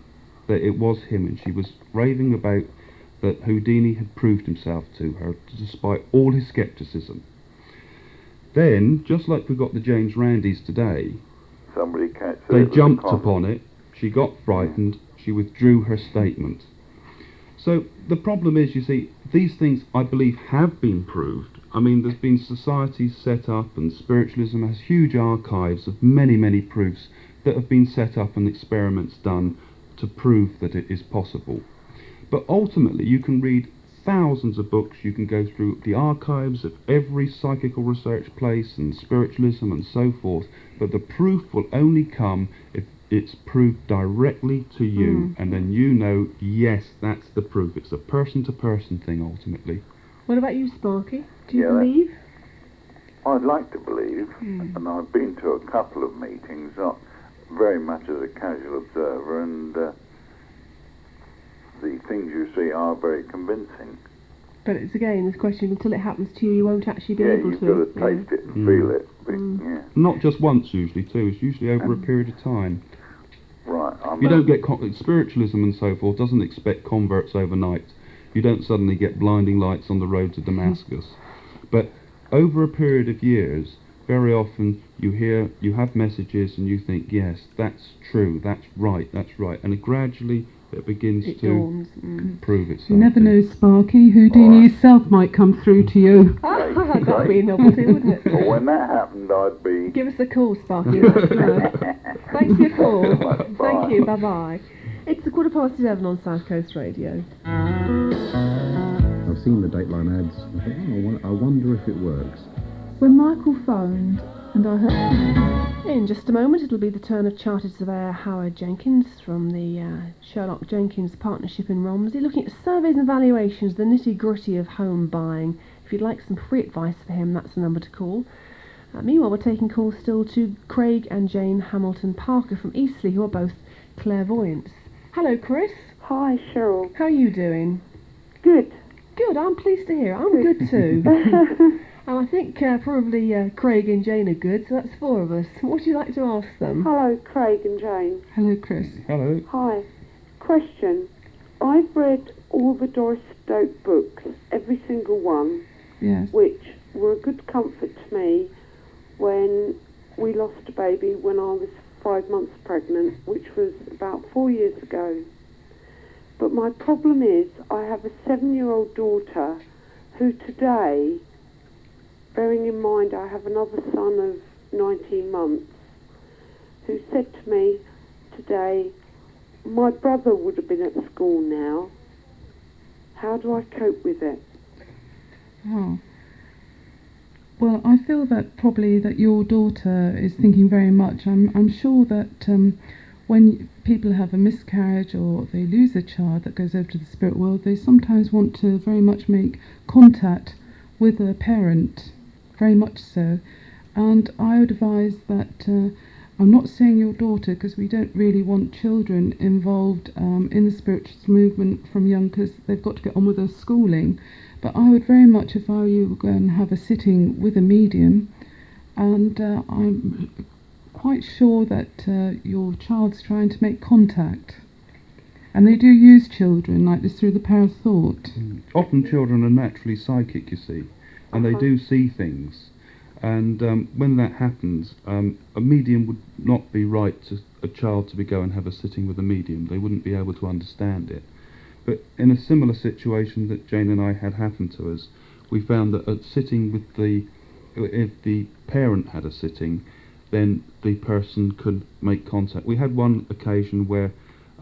that it was him, and she was raving about that Houdini had proved himself to her, despite all his scepticism. Then, just like we got the James Randys today, they jumped upon it, she got frightened, she withdrew her statement. So the problem is, you see, these things I believe have been proved. I mean, there's been societies set up, and spiritualism has huge archives of many, many proofs that have been set up and experiments done to prove that it is possible. But ultimately, you can read thousands of books, you can go through the archives of every psychical research place and spiritualism and so forth, but the proof will only come if it's proved directly to you, and then yes, that's the proof. It's a person-to-person thing, ultimately. What about you, Sparky? Do you believe? I'd like to believe, and I've been to a couple of meetings, not very much as a casual observer, and the things you see are very convincing. But it's again this question: until it happens to you, you won't actually be able to. Yeah, you've got to taste it and feel it. But, Not just once, usually, too. It's usually over a period of time. Right. You don't get spiritualism and so forth doesn't expect converts overnight. You don't suddenly get blinding lights on the road to Damascus. But over a period of years, very often you have messages and you think, yes, that's true, that's right, and it gradually begins to dawns. prove itself. You never know, Sparky. Houdini himself might come through to you. That'd be a novelty, wouldn't it? Well, when that happened, I'd be... Give us a call, Sparky. Let us know. Thanks for your call. Bye. Thank you. Bye-bye. It's 11:15 on South Coast Radio. I've seen the Dateline ads. I thought, I wonder if it works. When Michael phoned and I heard... In just a moment, it'll be the turn of Chartered Surveyor Howard Jenkins from the Sherlock Jenkins Partnership in Romsey, looking at surveys and valuations, the nitty-gritty of home buying. If you'd like some free advice for him, that's the number to call. Meanwhile, we're taking calls still to Craig and Jane Hamilton Parker from Eastleigh, who are both clairvoyants. Hello, Chris. Hi, Cheryl. How are you doing? Good. Good, I'm pleased to hear. I'm good too. And I think probably Craig and Jane are good, so that's four of us. What would you like to ask them? Hello, Craig and Jane. Hello, Chris. Hello. Hi. Question. I've read all the Doris Stoke books, every single one, Yes. which were a good comfort to me when we lost a baby when I was 5 months pregnant, which was about 4 years ago. But my problem is I have a 7-year-old daughter who today, bearing in mind I have another son of 19 months, who said to me today, my brother would have been at school now. How do I cope with it? Oh. Well, I feel that probably that your daughter is thinking very much. I'm sure that when people have a miscarriage or they lose a child that goes over to the spirit world, they sometimes want to very much make contact with a parent, very much so. And I would advise that, I'm not saying your daughter, because we don't really want children involved in the spiritualist movement from young, because they've got to get on with their schooling. But I would very much, if I were you, go and have a sitting with a medium, and I'm quite sure that your child's trying to make contact. And they do use children like this through the power of thought. Often children are naturally psychic, you see, and they do see things. And when that happens, a medium would not be right to a child to be go and have a sitting with a medium. They wouldn't be able to understand it. But in a similar situation that Jane and I had happen to us, we found that at sitting with if the parent had a sitting, then the person could make contact. We had one occasion where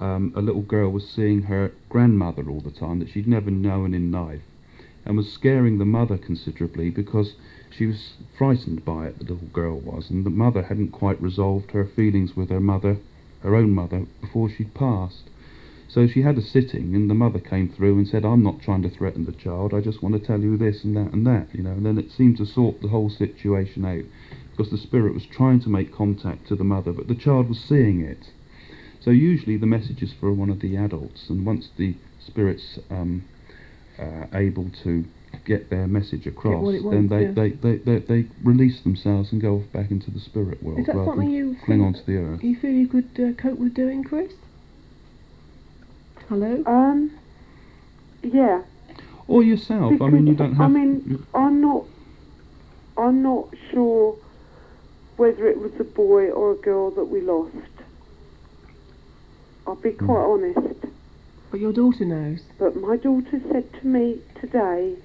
a little girl was seeing her grandmother all the time that she'd never known in life, and was scaring the mother considerably because she was frightened by it, the little girl was, and the mother hadn't quite resolved her feelings with her mother, her own mother, before she'd passed. So she had a sitting, and the mother came through and said, I'm not trying to threaten the child, I just want to tell you this and that, you know, and then it seemed to sort the whole situation out, because the spirit was trying to make contact to the mother, but the child was seeing it. So usually the message is for one of the adults, and once the spirit's able to get their message across, then they release themselves and go off back into the spirit world. Is that rather something than you cling onto the earth. You feel you could cope with doing, Chris? Hello? Yeah. Or yourself. Because, I mean, you don't have... I mean, I'm not sure whether it was a boy or a girl that we lost. I'll be quite honest. But your daughter knows. But my daughter said to me today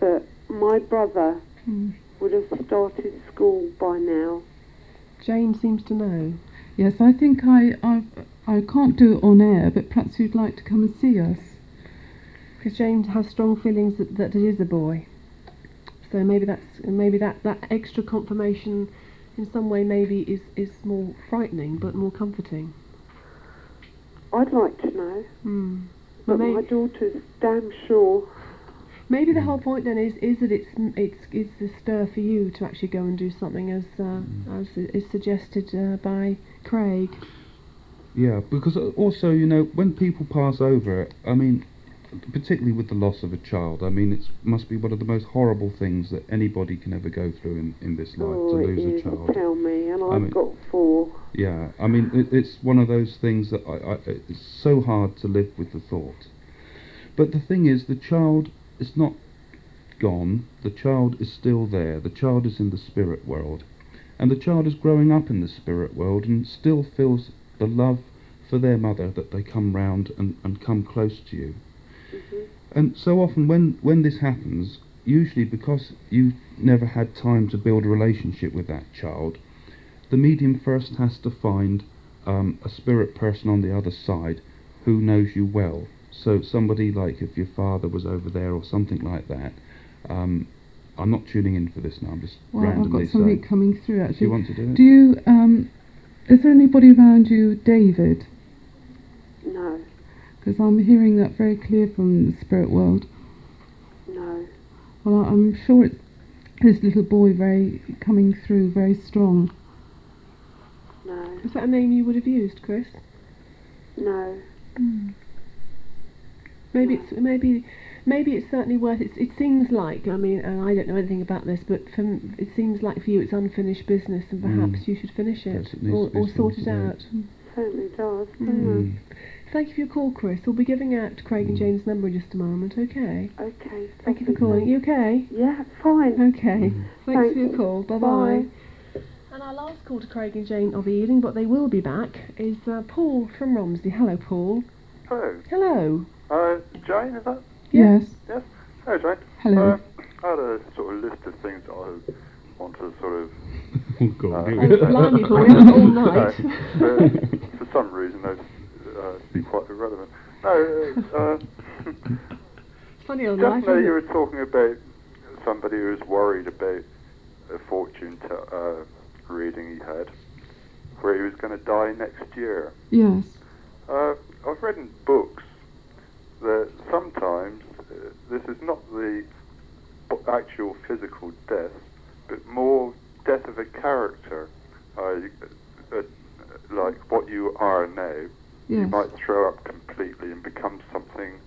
that my brother would have started school by now. Jane seems to know. Yes, I think I can't do it on air, but perhaps you'd like to come and see us. Because Jane has strong feelings that it is a boy. So maybe that extra confirmation in some way maybe is more frightening but more comforting. I'd like to know. But Well, my daughter's damn sure. Maybe the whole point then is that it's the stir for you to actually go and do something as is suggested by Craig. Yeah, because also, you know, when people pass over, I mean, particularly with the loss of a child. I mean, it must be one of the most horrible things that anybody can ever go through in this life, to lose a child. Tell me, and I've got 4. Yeah, I mean, it's one of those things that it's so hard to live with the thought. But the thing is, the child is not gone. The child is still there. The child is in the spirit world. And the child is growing up in the spirit world and still feels the love for their mother, that they come round and come close to you. And so often when this happens, usually because you never had time to build a relationship with that child, the medium first has to find a spirit person on the other side who knows you well. So somebody like, if your father was over there or something like that. I'm not tuning in for this now, I'm just randomly I've got something saying. coming through actually. Do you want to do it? Do you, is there anybody around you, David? No. Because I'm hearing that very clear from the spirit world. No. Well, I'm sure it's this little boy very coming through, very strong. No. Is that a name you would have used, Chris? No. Maybe it's certainly worth it. It seems like, I mean, and I don't know anything about this, but it seems like for you it's unfinished business, and perhaps you should finish it or sort it out. Certainly does. Thank you for your call, Chris. We'll be giving out Craig and Jane's number in just a moment, okay? Okay. Thank you for calling. You okay? Yeah, fine. Okay. Thanks for your call. Bye-bye. And our last call to Craig and Jane of the evening, but they will be back, is Paul from Romsey. Hello, Paul. Hello. Hello. Jane, is that? Yes. Yes. Hello, Jane. Hello. I had a sort of list of things that I want to sort of... Oh, God. Blimey, Paul, we have all night. For some reason, those be quite irrelevant. No, funny old just life, now isn't you it? were talking about somebody who was worried about a fortune reading he had, where he was going to die next year. Yes. I've read in books that sometimes this is not the actual physical death, but more death of a character, like what you are now. Yes. You might throw up completely and become something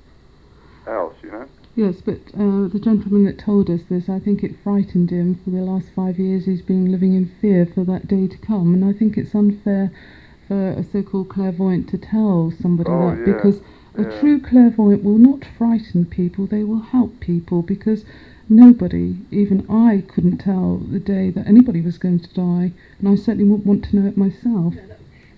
else, you know? Yes, but the gentleman that told us this, I think it frightened him. For the last 5 years he's been living in fear for that day to come, and I think it's unfair for a so-called clairvoyant to tell somebody that, because a true clairvoyant will not frighten people, they will help people, because nobody, even I, couldn't tell the day that anybody was going to die, and I certainly wouldn't want to know it myself.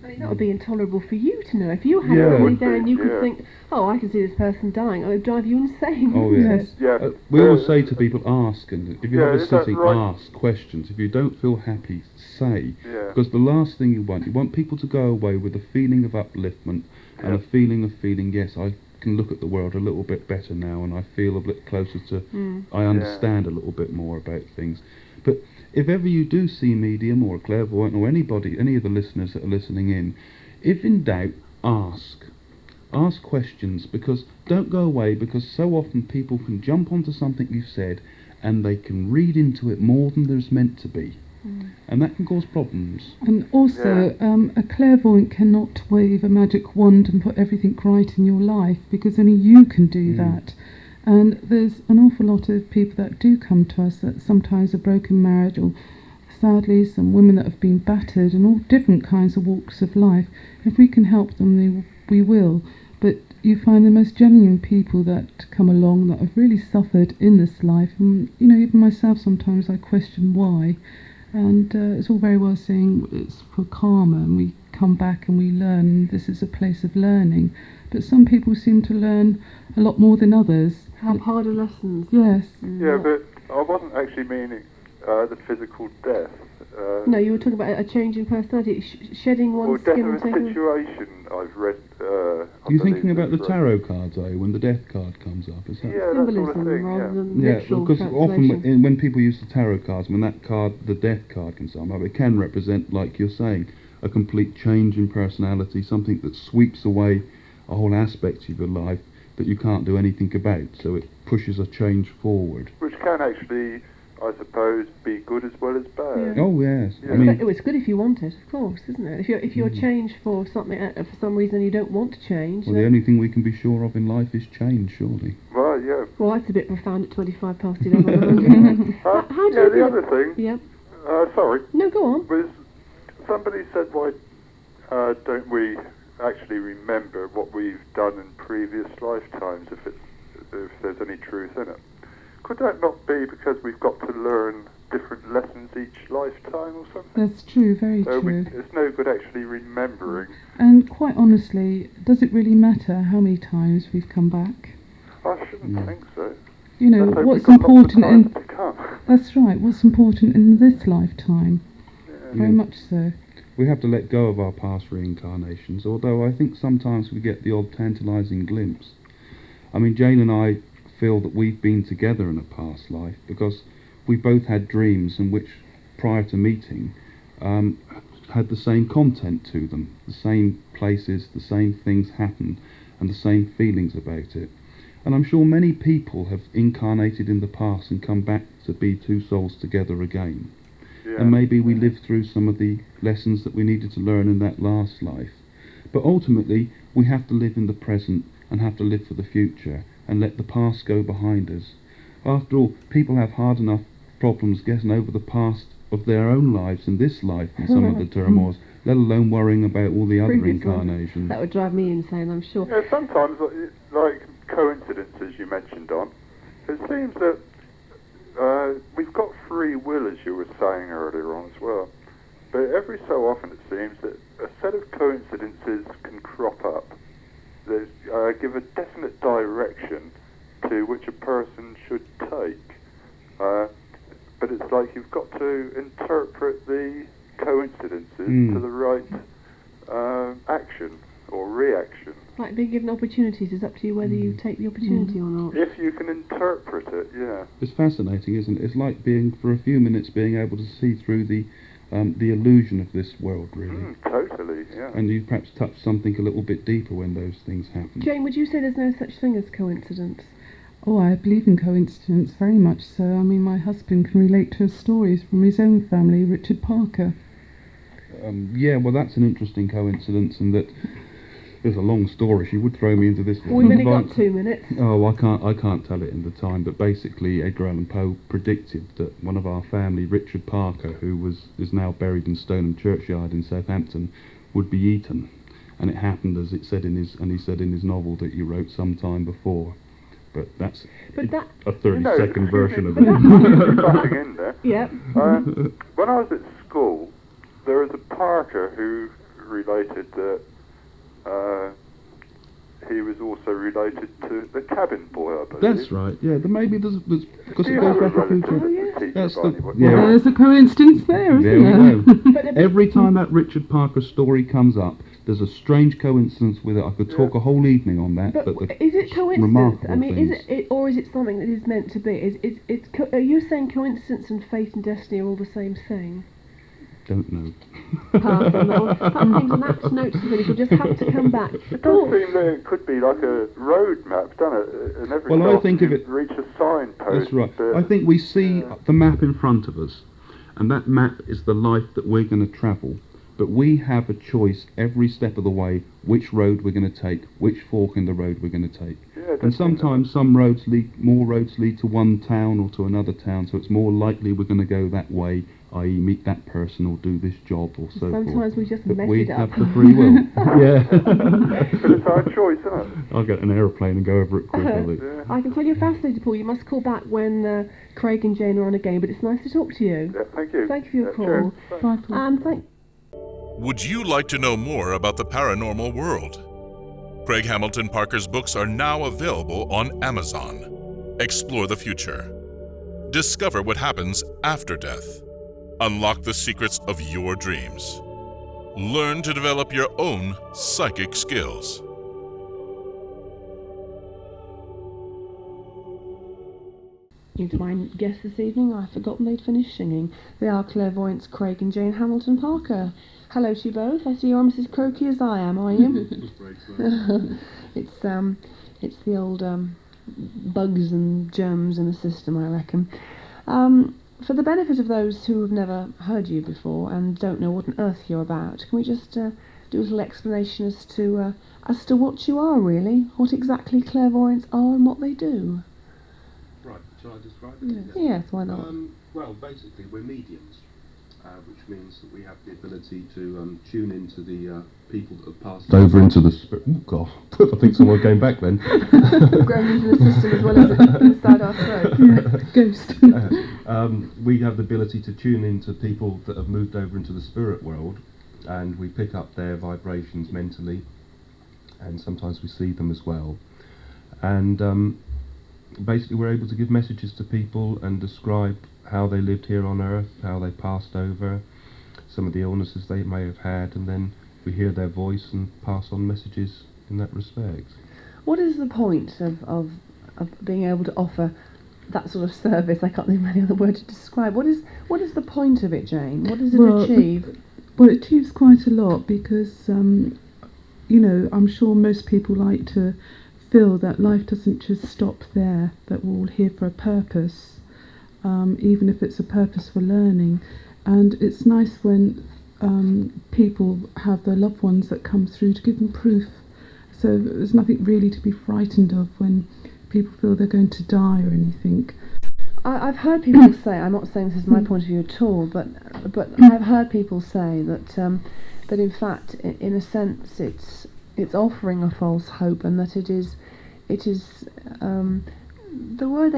I mean, that would be intolerable for you to know. If you had somebody there and you could think, oh, I can see this person dying, it would drive you insane. Oh, wouldn't yes. it? We always say to people, ask, and if you're ever sitting, right? ask questions. If you don't feel happy, say. Yeah. Because the last thing you want people to go away with a feeling of upliftment and a feeling of yes, I can look at the world a little bit better now, and I feel a bit closer to, I understand a little bit more about things. But if ever you do see a medium or a clairvoyant or anybody, any of the listeners that are listening in, if in doubt, ask. Ask questions, because don't go away, because so often people can jump onto something you've said and they can read into it more than there's meant to be. And that can cause problems. And also, a clairvoyant cannot wave a magic wand and put everything right in your life, because only you can do that. And there's an awful lot of people that do come to us that sometimes a broken marriage, or sadly some women that have been battered, and all different kinds of walks of life. If we can help them, we will. But you find the most genuine people that come along that have really suffered in this life. And, you know, even myself sometimes I question why. And it's all very well saying it's for karma, and we come back and we learn, this is a place of learning. But some people seem to learn a lot more than others. Have harder lessons. Yes. Yeah, but I wasn't actually meaning the physical death. No, you were talking about a change in personality, shedding one's death skin of and a taking... situation I've read. You're thinking about the tarot cards, are you, when the death card comes up? Is that symbolism that sort of thing, rather than literal because often translation. when people use the tarot cards, when that card, the death card, comes up, it can represent, like you're saying, a complete change in personality, something that sweeps away a whole aspect of your life that you can't do anything about. So it pushes a change forward. Which can actually, I suppose, be good as well as bad. Yeah. Oh yes. Yeah. I mean, It's good if you want it, of course, isn't it? If you're changed for something for some reason you don't want to change. well, the only thing we can be sure of in life is change, surely. Well, yeah. Well, that's a bit profound at 25 past 11. How do you yeah, the feel- other thing, Yeah. sorry, No, go on. was somebody said, why don't we actually remember what we've done in previous lifetimes, if there's any truth in it? Could that not be because we've got to learn different lessons each lifetime or something? That's true, very So true. it's no good actually remembering. And quite honestly, does it really matter how many times we've come back? I shouldn't think so. You know, Let's hope what's we've got lots of important in... time to come. That's right, what's important in this lifetime. Very Yeah. much so. We have to let go of our past reincarnations, although I think sometimes we get the odd tantalising glimpse. I mean, Jane and I feel that we've been together in a past life because we both had dreams in which, prior to meeting, had the same content to them, the same places, the same things happen, and the same feelings about it. And I'm sure many people have incarnated in the past and come back to be two souls together again. Yeah. And maybe we lived through some of the lessons that we needed to learn in that last life. But ultimately, we have to live in the present and have to live for the future and let the past go behind us. After all, people have hard enough problems getting over the past of their own lives in this life and some of the turmoils, let alone worrying about all the other Previous life. incarnations. That would drive me insane, I'm sure. Yeah, sometimes, like coincidences you mentioned on, it seems that we've got free will, as you were saying earlier on as well. But every so often it seems that a set of coincidences can crop up that give a definite direction to which a person should take. But it's like you've got to interpret the coincidences to the right action or reaction. Like being given opportunities, it's up to you whether you take the opportunity or not. If you can interpret it, yeah. It's fascinating, isn't it? It's like being, for a few minutes, being able to see through the illusion of this world, really. Totally, yeah. And you perhaps touch something a little bit deeper when those things happen. Jane, would you say there's no such thing as coincidence? Oh, I believe in coincidence, very much so. I mean, my husband can relate to stories from his own family, Richard Parker. Yeah, well, that's an interesting coincidence, and that there's a long story. She would throw me into this one. We've only got 2 minutes. Oh, I can't tell it in the time. But basically, Edgar Allan Poe predicted that one of our family, Richard Parker, who is now buried in Stoneham Churchyard in Southampton, would be eaten, and it happened as it said in his novel that he wrote some time before. But that's a 30-second version of it. Something in there. Yeah. When I was at school, there was a Parker who related that he was also related to the cabin boy, I believe. That's right. Yeah, maybe there's because Do it you goes have a back a few relative times. that's a teacher That's by the any way? yeah. There's a coincidence there, There isn't we there? go. Every time that Richard Parker story comes up, there's a strange coincidence with it. I could talk a whole evening on that. But the is it coincidence? remarkable I mean, things. is it or is it something that is meant to be? Are you saying coincidence and fate and destiny are all the same thing? Don't know. Pass on that one. That seems an apt note to finish. You'll just have to come back. It does seem that it could be like a road map, doesn't it? And every Well, so I think often of it- you reach a signpost. That's right. but- I think we see the map in front of us, and that map is the life that we're going to travel. But we have a choice every step of the way which road we're going to take, which fork in the road we're going to take. Yeah, And sometimes more roads lead to one town or to another town, so it's more likely we're going to go that way, i.e. meet that person or do this job or so forth. Sometimes we just But mess we it up. have the free will. Yeah. But it's our choice, isn't it? I'll get an aeroplane and go over it quickly. I can tell you're fascinated, Paul. You must call back when Craig and Jane are on again. But it's nice to talk to you. Yeah, thank you. Thank you for your call. Cheers. Bye, Paul. Thank. Would you like to know more about the paranormal world? Craig Hamilton Parker's books are now available on Amazon. Explore the future. Discover what happens after death. Unlock the secrets of your dreams. Learn to develop your own psychic skills. To my guests this evening, I've forgotten they'd finished singing. They are clairvoyants Craig and Jane Hamilton Parker. Hello to you both. I see you are Mrs. Croaky as I am, are you? It's the old bugs and germs in the system, I reckon. For the benefit of those who have never heard you before and don't know what on earth you're about, can we just do a little explanation as to what you are really, what exactly clairvoyants are and what they do? Right, shall I describe it? Yes, why not? Well, basically we're mediums, which means that we have the ability to tune into the people that have passed over into the spirit. Oh God, I think someone came back then. Grown into the system as well as inside our throat. Ghost. We have the ability to tune into people that have moved over into the spirit world, and we pick up their vibrations mentally, and sometimes we see them as well. And basically we're able to give messages to people and describe how they lived here on earth, how they passed over, some of the illnesses they may have had, and then we hear their voice and pass on messages in that respect. What is the point of being able to offer that sort of service? I can't think of any other word to describe. What is the point of it, Jane? What does it achieve? Well, it achieves quite a lot because, I'm sure most people like to feel that life doesn't just stop there, that we're all here for a purpose, even if it's a purpose for learning. And it's nice when people have their loved ones that come through to give them proof. So there's nothing really to be frightened of when people feel they're going to die or anything. I've heard people say, I'm not saying this is my point of view at all, but I've heard people say that in fact, in a sense, it's offering a false hope, and that it is the word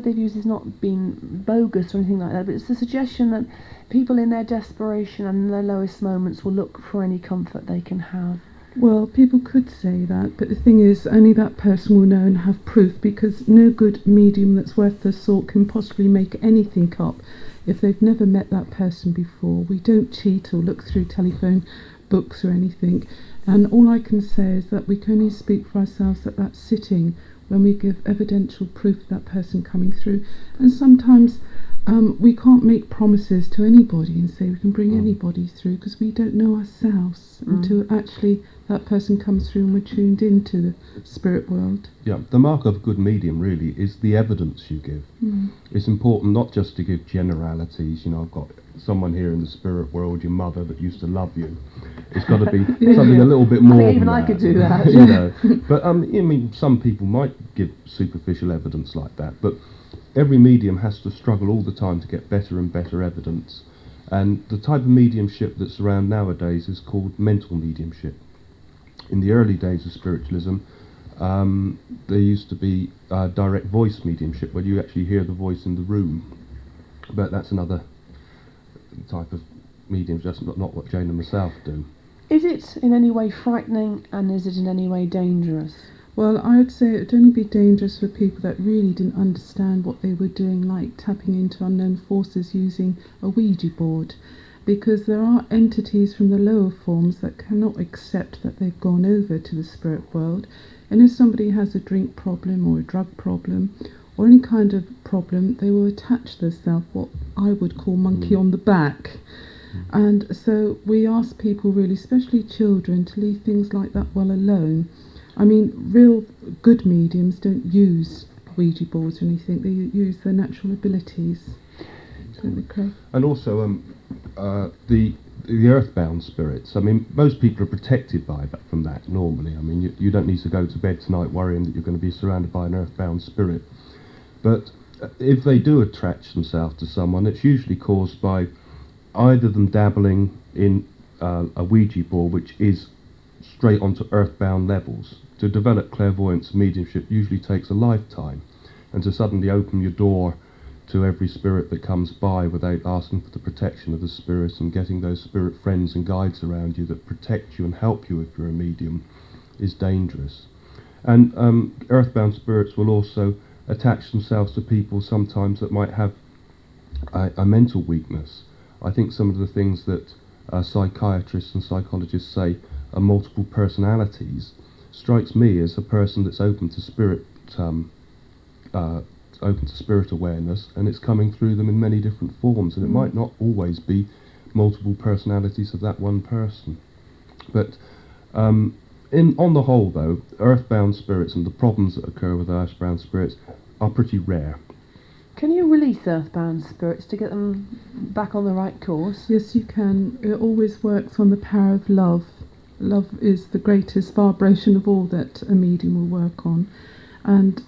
they've used is not being bogus or anything like that, but it's the suggestion that people in their desperation and in their lowest moments will look for any comfort they can have. Well, people could say that, but the thing is, only that person will know and have proof, because no good medium that's worth their salt can possibly make anything up if they've never met that person before. We don't cheat or look through telephone books or anything, and all I can say is that we can only speak for ourselves at that sitting when we give evidential proof of that person coming through. And sometimes we can't make promises to anybody and say we can bring anybody through, because we don't know ourselves until actually that person comes through and we're tuned into the spirit world. Yeah, the mark of a good medium really is the evidence you give. It's important not just to give generalities, I've got someone here in the spirit world, your mother that used to love you. It's got to be something a little bit more than even that. I could do that. But some people might give superficial evidence like that, but every medium has to struggle all the time to get better and better evidence. And the type of mediumship that's around nowadays is called mental mediumship. In the early days of spiritualism, there used to be direct voice mediumship, where you actually hear the voice in the room. But that's another type of medium, just not what Jane and myself do. Is it in any way frightening, and is it in any way dangerous? Well, I would say it would only be dangerous for people that really didn't understand what they were doing, like tapping into unknown forces using a Ouija board, because there are entities from the lower forms that cannot accept that they've gone over to the spirit world. And if somebody has a drink problem or a drug problem or any kind of problem, they will attach themselves, what I would call monkey on the back. And so we ask people, really, especially children, to leave things like that well alone. I mean, real good mediums don't use Ouija boards or anything. They use their natural abilities. Don't they, Craig? And also the earthbound spirits. I mean, most people are protected from that normally. I mean, you don't need to go to bed tonight worrying that you're going to be surrounded by an earthbound spirit. But if they do attach themselves to someone, it's usually caused by either them dabbling in a Ouija board, which is straight onto earthbound levels. To develop clairvoyance mediumship usually takes a lifetime, and to suddenly open your door to every spirit that comes by without asking for the protection of the spirit and getting those spirit friends and guides around you that protect you and help you if you're a medium is dangerous. And earthbound spirits will also attach themselves to people sometimes that might have a mental weakness. I think some of the things that psychiatrists and psychologists say are multiple personalities strikes me as a person that's open to spirit awareness, and it's coming through them in many different forms, and it might not always be multiple personalities of that one person. But on the whole, though, earthbound spirits and the problems that occur with earthbound spirits are pretty rare. Can you release earthbound spirits to get them back on the right course? Yes, you can. It always works on the power of love. Love is the greatest vibration of all that a medium will work on. And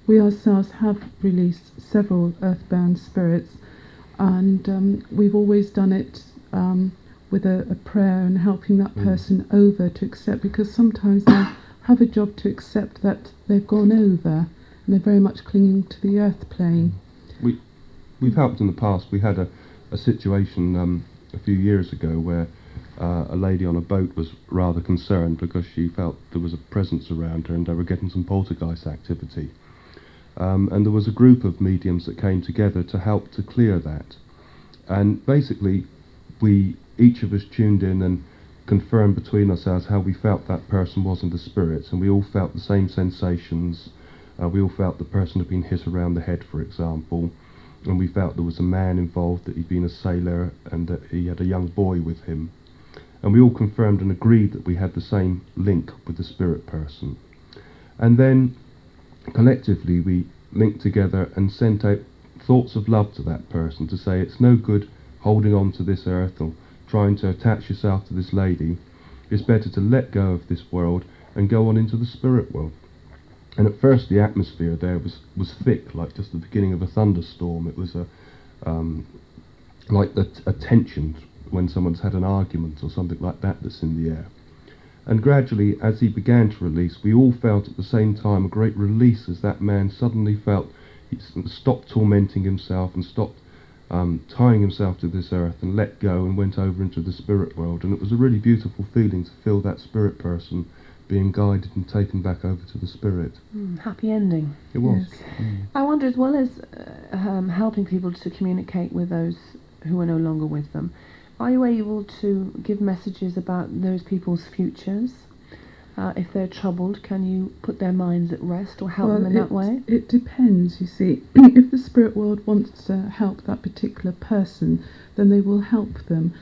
we ourselves have released several earthbound spirits, and we've always done it with a prayer and helping that person over to accept, because sometimes they have a job to accept that they've gone over, and they're very much clinging to the earth plane. We've helped in the past. We had a situation a few years ago where a lady on a boat was rather concerned because she felt there was a presence around her and they were getting some poltergeist activity. And there was a group of mediums that came together to help to clear that. And basically, each of us tuned in and confirmed between ourselves how we felt that person was in the spirits, and we all felt the same sensations. We all felt the person had been hit around the head, for example, and we felt there was a man involved, that he'd been a sailor and that he had a young boy with him. And we all confirmed and agreed that we had the same link with the spirit person. And then collectively we linked together and sent out thoughts of love to that person, to say it's no good holding on to this earth or trying to attach yourself to this lady. It's better to let go of this world and go on into the spirit world. And at first the atmosphere there was thick, like just the beginning of a thunderstorm. It was like a tension when someone's had an argument or something like that that's in the air. And gradually, as he began to release, we all felt at the same time a great release, as that man suddenly felt he stopped tormenting himself and stopped tying himself to this earth and let go and went over into the spirit world. And it was a really beautiful feeling to feel that spirit person being guided and taken back over to the spirit. Happy ending. It was. Yes. I wonder, as well as helping people to communicate with those who are no longer with them, are you able to give messages about those people's futures? If they're troubled, can you put their minds at rest or help them in that way? It depends, you see. If the spirit world wants to help that particular person, then they will help them.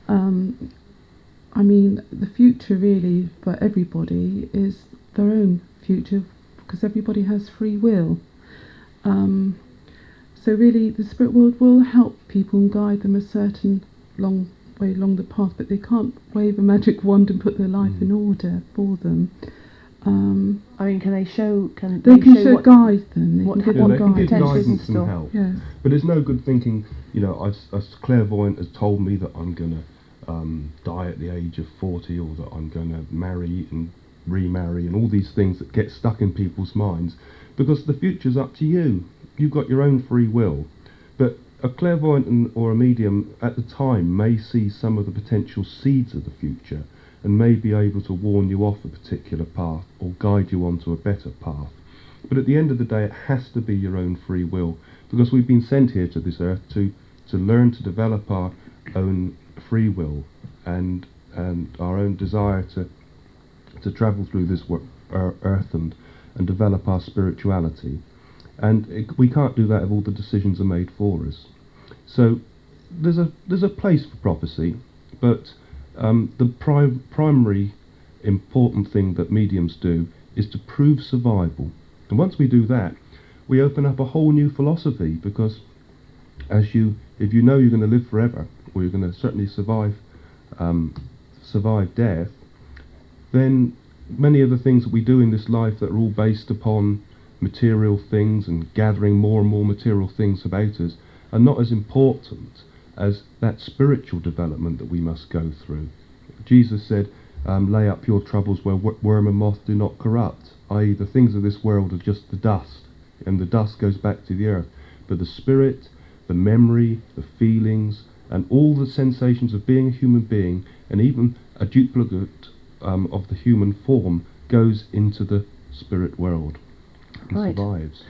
I mean, the future really for everybody is their own future, because everybody has free will. So really the spirit world will help people and guide them a certain long way along the path, but they can't wave a magic wand and put their life in order for them. I mean, can they show? They can guide them. They can give guidance and help. Yes. But it's no good thinking, you know, a clairvoyant has told me that I'm going to die at the age of 40, or that I'm going to marry and remarry, and all these things that get stuck in people's minds, because the future's up to you. You've got your own free will. But a clairvoyant or a medium at the time may see some of the potential seeds of the future and may be able to warn you off a particular path or guide you onto a better path. But at the end of the day, it has to be your own free will, because we've been sent here to this earth to learn to develop our own free will and our own desire to travel through this earth and develop our spirituality. And we can't do that if all the decisions are made for us. So there's a place for prophecy, but the primary important thing that mediums do is to prove survival. And once we do that, we open up a whole new philosophy, because if you know you're going to live forever, or you're going to certainly survive death, then many of the things that we do in this life that are all based upon material things and gathering more and more material things about us are not as important as that spiritual development that we must go through. Jesus said, lay up your troubles where worm and moth do not corrupt, i.e. the things of this world are just the dust, and the dust goes back to the earth. But the spirit, the memory, the feelings, and all the sensations of being a human being, and even a duplicate of the human form, goes into the spirit world and survives.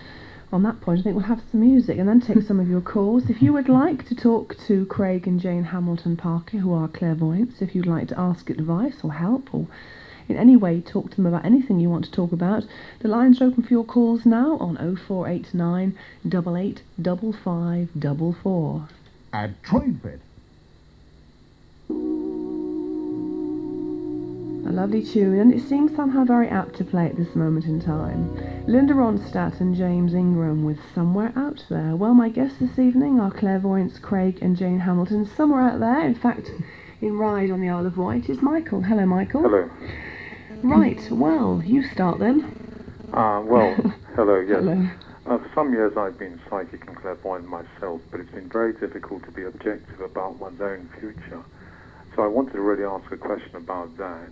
On that point, I think we'll have some music and then take some of your calls. If you would like to talk to Craig and Jane Hamilton Parker, who are clairvoyants, if you'd like to ask advice or help, or in any way talk to them about anything you want to talk about, the lines are open for your calls now on 0489 88 5544. At Tradefed. A lovely tune, and it seems somehow very apt to play at this moment in time. Linda Ronstadt and James Ingram with Somewhere Out There. Well, my guests this evening are clairvoyants Craig and Jane Hamilton. Somewhere out there, in fact, in Ryde on the Isle of Wight, is Michael. Hello, Michael. Hello. Right, well, you start then. Hello, yes. Hello. For some years I've been psychic and clairvoyant myself, but it's been very difficult to be objective about one's own future. So I wanted to really ask a question about that.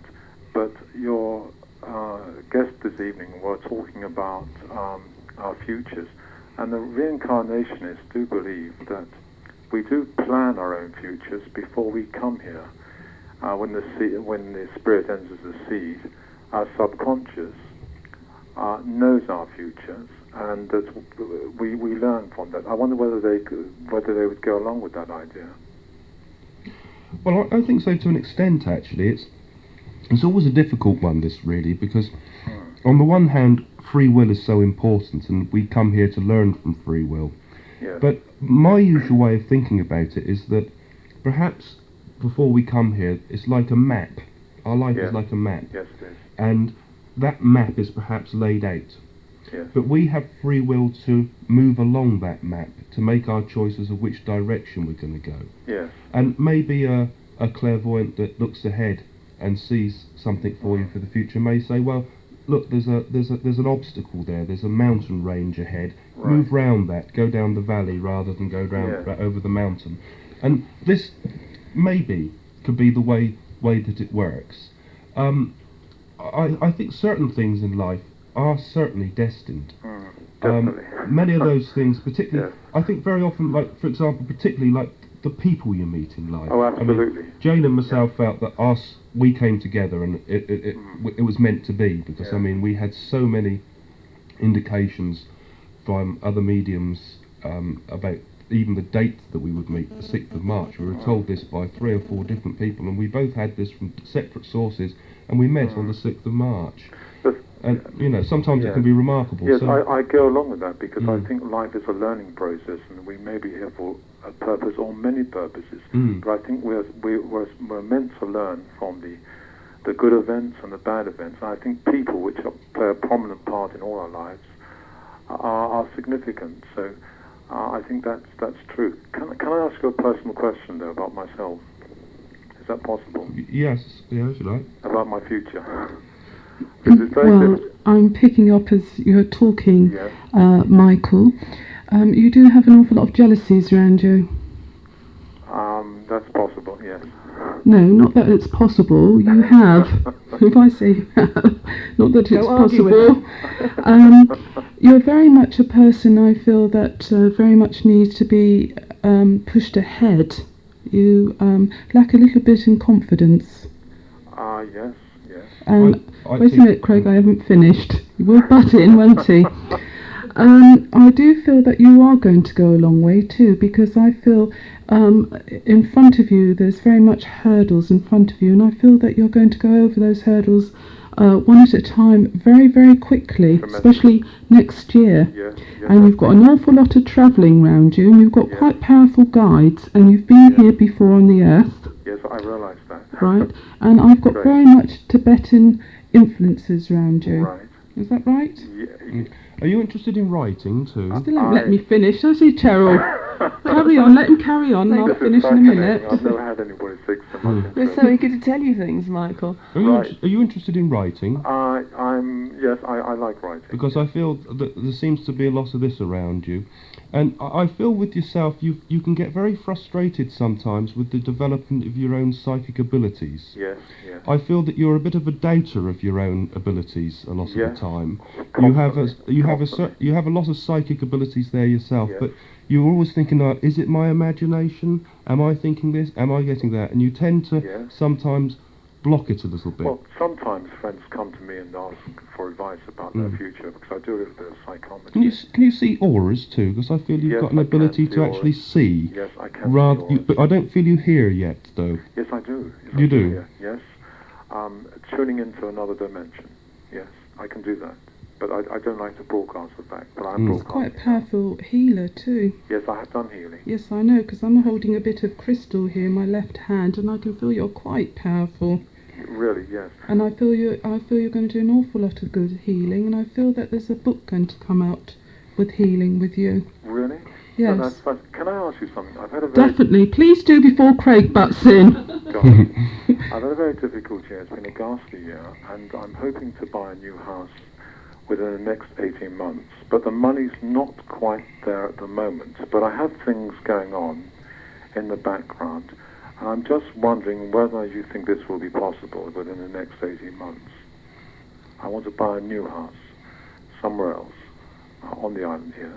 But your guests this evening were talking about our futures, and the reincarnationists do believe that we do plan our own futures before we come here. When the spirit enters the seed, our subconscious knows our futures, and that we learn from that. I wonder whether they would go along with that idea. Well, I think so to an extent. Actually, it's always a difficult one, this really, because on the one hand, free will is so important, and we come here to learn from free will. Yes. But my usual way of thinking about it is that perhaps before we come here, it's like a map. Our life is like a map. Yes, it is. And that map is perhaps laid out. Yes. But we have free will to move along that map, to make our choices of which direction we're going to go. Yes. And maybe a clairvoyant that looks ahead and sees something for you for the future may say, well, look, there's an obstacle there, there's a mountain range ahead, Right. move round that, go down the valley rather than go round over the mountain. And this maybe could be the way that it works. I think certain things in life are certainly destined. Definitely. Many of those things, particularly, Yes. I think very often, like, for example, particularly like the people you meet in life. Oh, absolutely. I mean, Jane and myself felt that we came together and it was meant to be, because I mean, we had so many indications from other mediums about even the date that we would meet, the 6th of March. We were told this by 3 or 4 different people, and we both had this from separate sources, and we met on the 6th of March. And, you know, sometimes it can be remarkable. Yes, so I go along with that, because I think life is a learning process, and we may be here for a purpose or many purposes. But I think we're meant to learn from the good events and the bad events. And I think people, which play a prominent part in all our lives, are significant. So I think that's true. Can I ask you a personal question, though, about myself? Is that possible? Yes, if you like. About my future. Well, I'm picking up as you're talking, Yes. Michael. You do have an awful lot of jealousies around you. That's possible, yes. No, not that it's possible. You have. If I say you have, not that it's possible. You're very much a person, I feel, that very much needs to be pushed ahead. You lack a little bit in confidence. Yes. Wait a minute, Craig, I haven't finished. You will butt in, won't he? I do feel that you are going to go a long way too, because I feel in front of you there's very much hurdles in front of you, and I feel that you're going to go over those hurdles one at a time very, very quickly, especially next year. Yes, and you've got an awful lot of travelling round you, and you've got quite powerful guides, and you've been here before on the earth. Yes, I realise that. Right, and I've got very much Tibetan influences around you. Right. Is that right? Yeah. Are you interested in writing too? Still haven't let me finish. I see Cheryl. Carry on, let him carry on, and I'll finish in a minute. I've never had anybody sick so much. We're so eager to tell you things, Michael. Are you interested in writing? Yes, I like writing. Because I feel that there seems to be a lot of this around you. And I feel with yourself, you can get very frustrated sometimes with the development of your own psychic abilities. Yes. I feel that you're a bit of a doubter of your own abilities a lot of the time. You have a lot of psychic abilities there yourself, but you're always thinking, is it my imagination? Am I thinking this? Am I getting that? And you tend to sometimes block it a little bit. Well, sometimes friends come to me and ask for advice about their future, because I do a little bit of psychometry. Can you see auras too? Because I feel you've got an ability to actually see. Yes, I can see auras. But I don't feel you hear yet, though. Yes, I do. Yes, you do? Yes. Tuning into another dimension. Yes, I can do that. But I don't like to broadcast the fact. But I'm He's quite a powerful healer too. Yes, I have done healing. Yes, I know, because I'm holding a bit of crystal here in my left hand, and I can feel you're quite powerful. really, yes. And I feel you're going to do an awful lot of good healing, and I feel that there's a book going to come out with healing with you. Really? Yes. That's fun. Can I ask you something? I've had a very Definitely. Please do before Craig butts in. God, I've had a very difficult year. It's been a ghastly year, and I'm hoping to buy a new house within the next 18 months. But the money's not quite there at the moment. But I have things going on in the background, and I'm just wondering whether you think this will be possible within the next 18 months. I want to buy a new house somewhere else on the island here,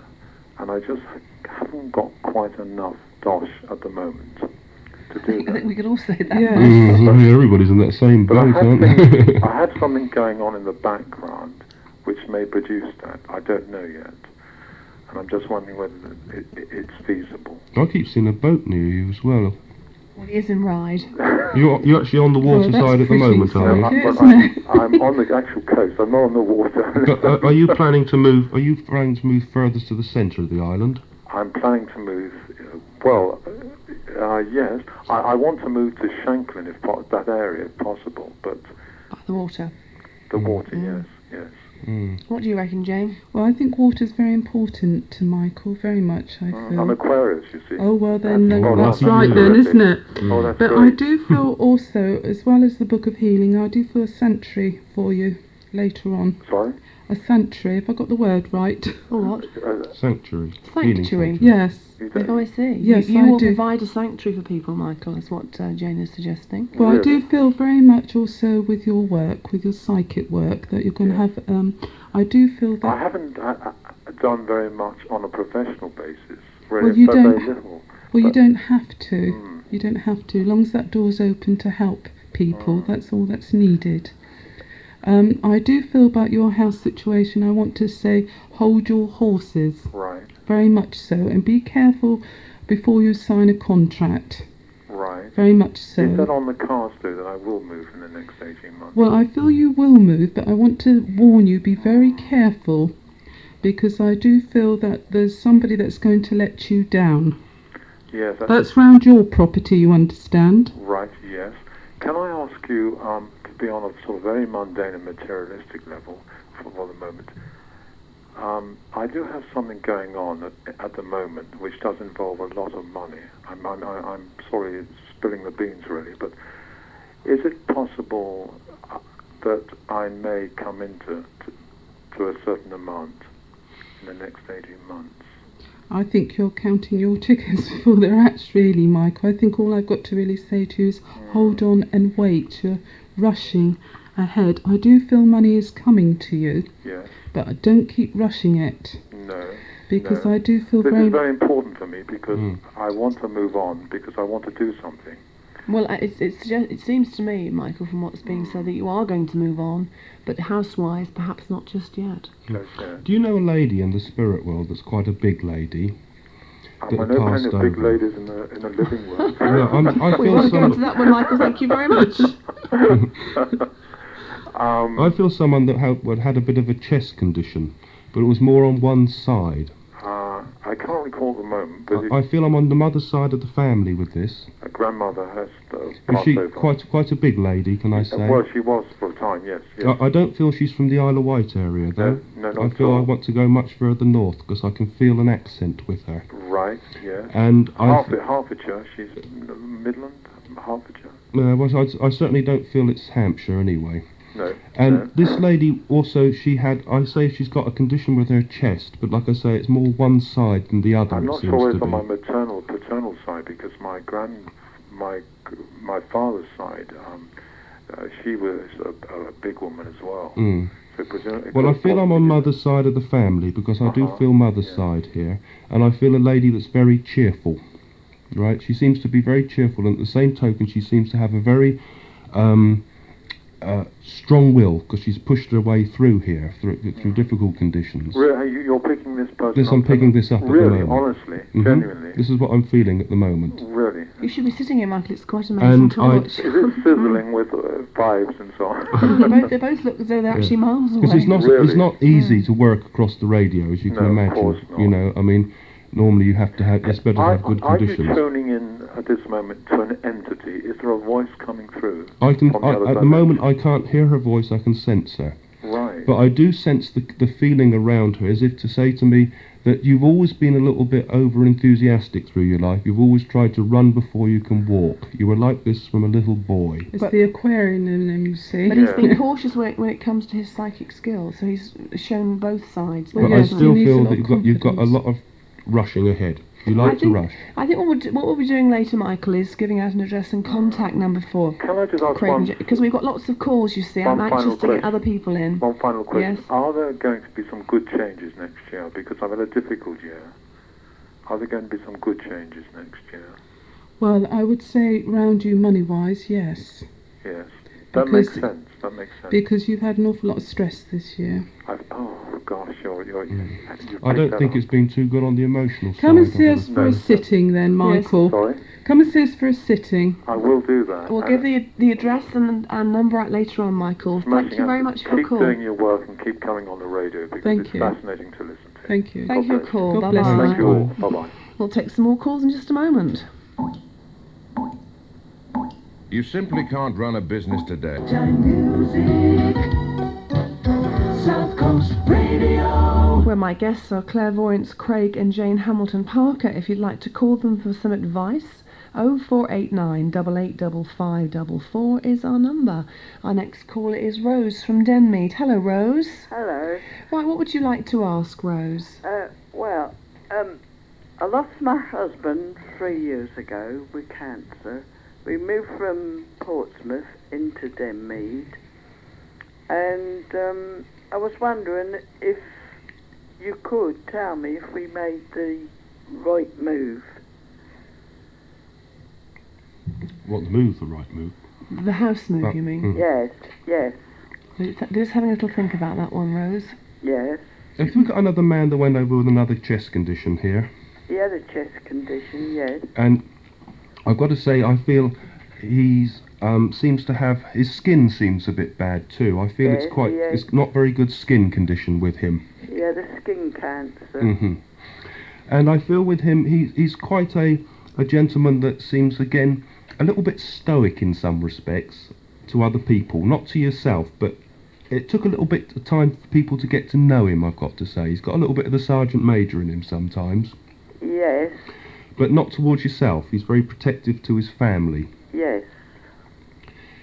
and I just haven't got quite enough dosh at the moment to do I that. think we could all say that. Yeah. Everybody's in that same But boat, aren't they? I had something going on in the background which may produce that. I don't know yet. And I'm just wondering whether it's feasible. I keep seeing a boat near you as well. Well, he is in Ride. You're actually on the water that's side at the pretty moment, are you? exciting. But I'm on the actual coast. I'm not on the water. Are you planning to move? Are you planning to move furthest to the centre of the island? I'm planning to move. Yes. I want to move to Shanklin, that area, if possible. But By the water. the water, yes. What do you reckon, Jane? Well, I think water's very important to Michael, very much, I feel. I'm Aquarius, you see. Oh, well then, Oh, that's lucky right you. then, isn't it? Oh, that's But great. I do feel also, as well as the Book of Healing, I do feel a sanctuary for you later on. Sorry? A sanctuary, if I got the word right. Or what? Sanctuary. Healing Sanctuary. Yes. Oh, I see. Yes, you I will do. provide a sanctuary for people, Michael, is what Jane is suggesting. Well, I do Really? feel very much also with your work, with your psychic work, that you're going to have, I do feel that... I haven't done very much on a professional basis. Really, Well, you very don't- little. Well, you But- don't have to. You don't have to. As long as that door's open to help people, that's all that's needed. I do feel about your house situation, I want to say, hold your horses. Right, Very much so. And be careful before you sign a contract. right. Very much so. Is that on the cards, though, that I will move in the next 18 months? Well, I feel you will move, but I want to warn you, be very careful, because I do feel that there's somebody that's going to let you down. Yes, That's round your property, you understand? right, yes. Can I ask you, to be on a sort of very mundane and materialistic level for the moment, I do have something going on at the moment which does involve a lot of money. I'm sorry, it's spilling the beans really, but is it possible that I may come into to a certain amount in the next 18 months? I think you're counting your chickens before they're hatched, really, Mike. I think all I've got to really say to you is hold on and wait. You're rushing ahead. I do feel money is coming to you, Yes. but don't keep rushing it, No. because no. I do feel This very... is very important for me because I want to move on, because I want to do something. Well, it seems to me, Michael, from what's being said, that you are going to move on, but house-wise, perhaps not just yet. Okay. Do you know a lady in the spirit world that's quite a big lady? I that know plenty passed of big over? ladies in the living world. I We feel want to go into some. that one, Michael, thank you very much. I feel someone that had a bit of a chest condition, but it was more on one side. I can't recall the moment, but I feel I'm on the mother's side of the family with this. a grandmother has Is passed she over. quite a big lady? Can I say? Well, she was for a time, yes. yes. I don't feel she's from the Isle of Wight area, though. No, not I at feel I all. want to go much further north because I can feel an accent with her. Right, yes. And Hertfordshire, she's Midland, Hertfordshire. well, I certainly don't feel it's Hampshire anyway. No. And no. this lady also, I say she's got a condition with her chest, but like I say, it's more one side than the other. I'm it not seems sure to it's on be. my maternal, paternal side, because my father's side, she was a big woman as well. Mm. So it Well, I could feel I'm on possibly be- mother's side of the family because I do Uh-huh, feel mother's yeah. side here, and I feel a lady that's very cheerful. Right? She seems to be very cheerful, and at the same token, she seems to have a very strong will because she's pushed her way through here through difficult conditions. Really, you're picking this person Yes, up? I'm picking this up at the Really, moment. honestly, Mhm. genuinely? This is what I'm feeling at the moment. Really? You should be sitting here, Michael, it's quite amazing And to I- watch. Is it sizzling with vibes and so on? they both look as though they're actually miles away. Because it's not Really? it's not easy to work across the radio, as you can No, of imagine. course not. You know, I mean, normally you have to have. It's better to have good Are you conditions. tuning in at this moment to an entity? Is there a voice coming through? I can. from the other At the dimension? moment, I can't hear her voice. I can sense her. Right. But I do sense the feeling around her, as if to say to me that you've always been a little bit over enthusiastic through your life. You've always tried to run before you can walk. You were like this from a little boy. It's the Aquarian in him, you see. But he's been cautious when it comes to his psychic skills, so he's shown both sides. But I still feel that you've got a lot of rushing ahead. You like to rush. I think what we'll be doing later, Michael, is giving out an address and contact number for Can I just ask Craig one? because we've got lots of calls, you see. I'm One anxious final to get question. other people in. One final question. Yes. Are there going to be some good changes next year? Because I've had a difficult year. Are there going to be some good changes next year? Well, I would say round you money-wise, yes. Yes. That makes sense. That makes sense. Because you've had an awful lot of stress this year. Oh gosh, you've I don't think it's been too good on the emotional side. Come and see us for a sitting then, Michael. Sorry? Come and see us for a sitting. I will do that. We'll give the address and number out later on, Michael. Thank you very much for your Keep call. doing your work and keep coming on the radio because Thank it's you. fascinating to listen to. Thank you. Thank you for your call. God bless you. Bye-bye. Thank you all. Bye-bye. We'll take some more calls in just a moment. You simply can't run a business today. South Coast Radio. Where my guests are clairvoyants Craig and Jane Hamilton Parker. If you'd like to call them for some advice, 0489 885544 is our number. Our next caller is Rose from Denmead. Hello, Rose. Hello. Right, what would you like to ask, Rose? I lost my husband 3 years ago with cancer. We moved from Portsmouth into Denmead, and I was wondering if you could tell me if we made the right move. What move? The right move? The house move, you mean? Yes, yes, Just having a little think about that one, Rose. yes. Have we got another man that went over with another chest condition here? He had a chest condition, yes. And I've got to say, I feel he's seems to have his skin seems a bit bad too. I feel Yes, it's not very good skin condition with him. He had a skin cancer. And I feel with him, he's quite a gentleman that seems again a little bit stoic in some respects to other people, not to yourself, but it took a little bit of time for people to get to know him. I've got to say, he's got a little bit of the Sergeant Major in him sometimes. Yes, But not towards yourself. He's very protective to his family. yes.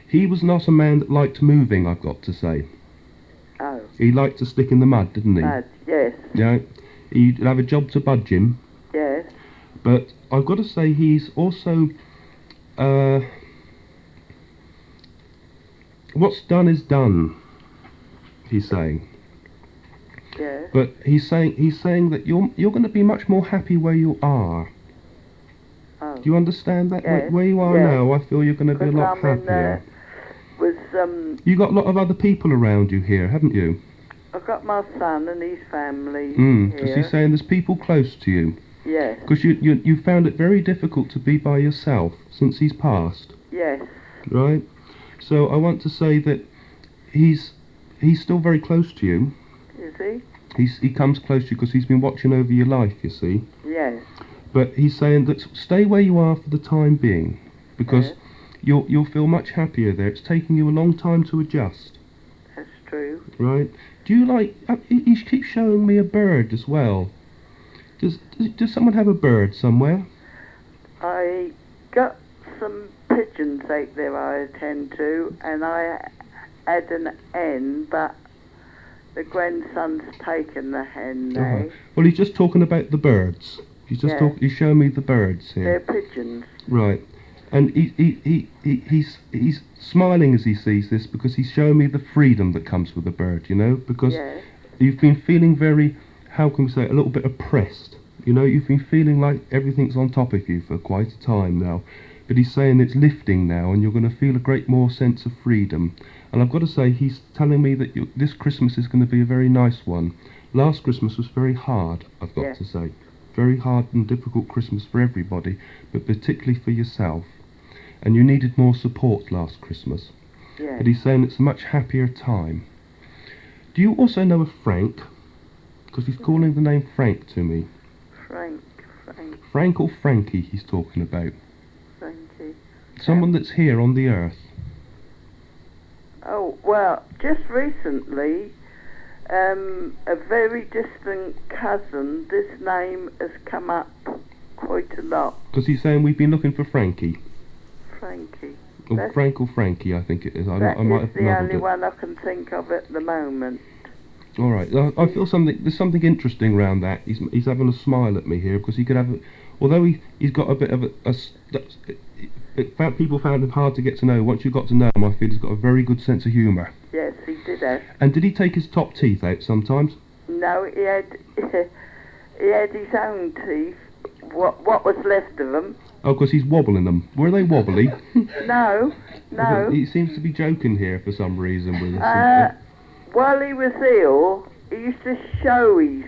He was not a man that liked moving, I've got to say. Oh. He liked to stick in the mud, didn't he? Mud, yes, Yeah. He'd have a job to budge him. yes. But I've got to say he's also... what's done is done, he's saying. Yes. But he's saying that you're going to be much more happy where you are. Oh. Do you understand that? Yes, Where you are yes. now, I feel you're going to be a lot I'm in, happier. You got a lot of other people around you here, haven't you? I've got my son and his family Because here. he's saying there's people close to you. Yes, Because you found it very difficult to be by yourself since he's passed, yes, right? So I want to say that he's still very close to you. is he? He comes close to you because he's been watching over your life, you see. Yes, But he's saying that stay where you are for the time being, because you'll feel much happier there. It's taking you a long time to adjust, that's true. right? Do you like? He keeps showing me a bird as well. Does someone have a bird somewhere? I got some pigeons out there I attend to, and I had an hen, but the grandson's taken the hen now. Right. Well, he's just talking about the birds. He's just Yeah. he's showing me the birds They're here. pigeons. Right. And he's smiling as he sees this because he's showing me the freedom that comes with a bird, you know, because Yeah. you've been feeling very, how can we say, a little bit oppressed. You know, you've been feeling like everything's on top of you for quite a time now. But he's saying it's lifting now and you're going to feel a great more sense of freedom. And I've got to say, he's telling me that this Christmas is going to be a very nice one. Last Christmas was very hard, I've got to say. Very hard and difficult Christmas for everybody, but particularly for yourself. And you needed more support last Christmas. Yeah. But he's saying it's a much happier time. Do you also know of Frank? Because he's calling the name Frank to me. Frank. Frank or Frankie he's talking about. Someone that's here on the earth. Oh, well, just recently, a very distant cousin, this name has come up quite a lot. Because he's saying we've been looking for Frankie. Frankie. Or Frank or Frankie, I think it is. I That might is have the muddled only it. one I can think of at the moment. All right, I feel there's something interesting around that. He's having a smile at me here because he could have, although he's got a bit of people found him hard to get to know. Once you got to know him, I feel he's got a very good sense of humour. Yes, he did have. And did he take his top teeth out sometimes? No, he had his own teeth. What was left of them? Oh, because he's wobbling them. Were they wobbly? No. He seems to be joking here for some reason with us. While he was ill, he used to show his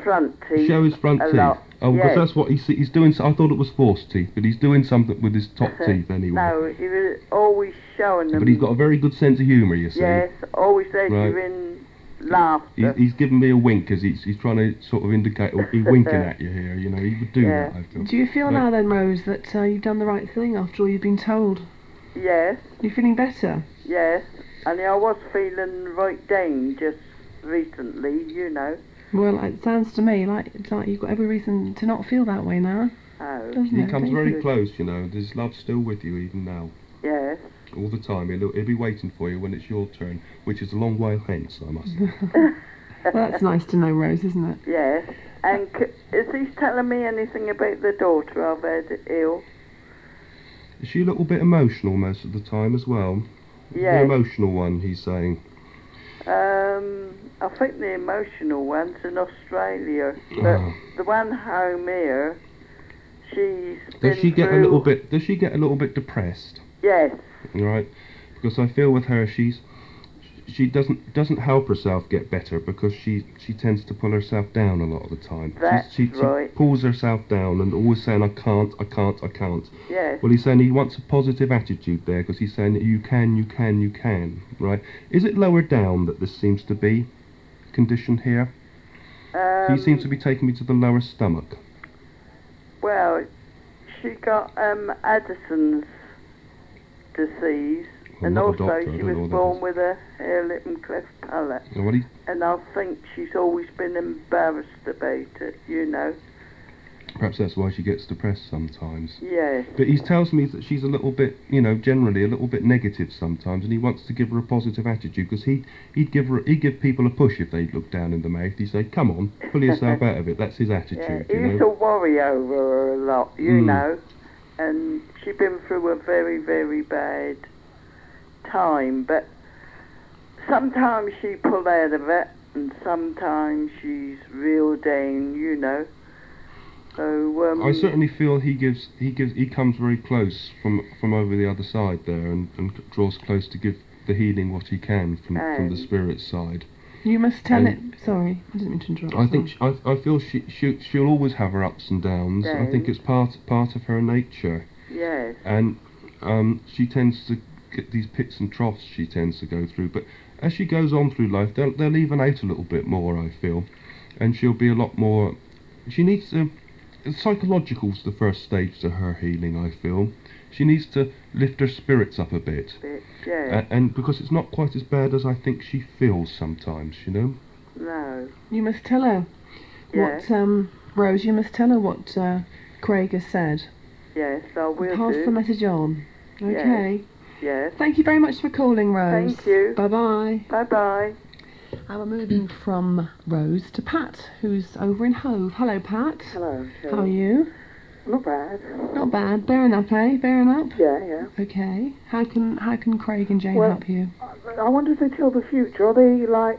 front teeth. Show his front teeth. Lot. Oh, because Yes. that's what he's doing. I thought it was false teeth, but he's doing something with his top teeth anyway. No, he was always showing them. But he's got a very good sense of humour, you see. Yes, always says Right. you're in laughter. He's giving me a wink as he's trying to sort of indicate, or he's winking at you here, you know, he would do that, I feel. Do you feel now then, Rose, that you've done the right thing after all you've been told? Yes. You're feeling better? Yes, and I was feeling right down just recently, you know. Well, it sounds to me like you've got every reason to not feel that way now. Oh. Doesn't He it? comes Don't very you? close, you know, his love's still with you even now. Yes. All the time, he'll be waiting for you when it's your turn, which is a long while hence, I must say. Well, that's nice to know, Rose, isn't it? Yes, and is he telling me anything about the daughter I've had ill? Is she a little bit emotional most of the time as well? The Yes. emotional one, he's saying. I think the emotional one's in Australia, but Oh. the one home here, she's Does she get through... a little bit depressed? Yes. Right? Because I feel with her she doesn't help herself get better because she tends to pull herself down a lot of the time. That's she right. pulls herself down and always saying I can't. Yes. Well, he's saying he wants a positive attitude there because he's saying that you can, right? Is it lower down that this seems to be condition here? He seems to be taking me to the lower stomach. Well, she got Addison's disease, I'm and not a also doctor, I she don't know was what that born is. with a hair, lip and cleft palate. And what And I think she's always been embarrassed about it, you know. Perhaps that's why she gets depressed sometimes. Yes. But he tells me that she's a little bit, you know, generally a little bit negative sometimes, and he wants to give her a positive attitude because he'd give people a push if they look down in the mouth. He'd say, "Come on, pull yourself out of it." That's his Yeah, attitude, he you used know. to worry over her a lot, you Mm. know. And she'd been through a very, very bad time, but sometimes she pulled out of it, and sometimes she's real down, you know. So I certainly feel he comes very close from over the other side there, and draws close to give the healing what he can from the spirit side. You must tell it. And Sorry, I didn't mean to interrupt. I think I feel she'll always have her ups and downs. I think it's part of her nature. Yes. And she tends to get these pits and troughs she tends to go through. But as she goes on through life, they'll even out a little bit more, I feel. And she'll be a lot more... She needs to... Psychological's the first stage to her healing, I feel. She needs to lift her spirits up a bit. Yeah. And because it's not quite as bad as I think she feels sometimes, you know? No. You must tell her Yes. what, Rose, you must tell her what Craig has said. Yes, I will Pass do. the message on. Okay. Yes. Thank you very much for calling, Rose. Thank you. Bye-bye. Bye-bye. We're moving from Rose to Pat, who's over in Hove. Hello, Pat. Hello. How are you? Not bad. Not bad. Bearing up, eh? Bearing up? Yeah. Okay. How can Craig and Jane help you? I wonder if they tell the future. Are they like,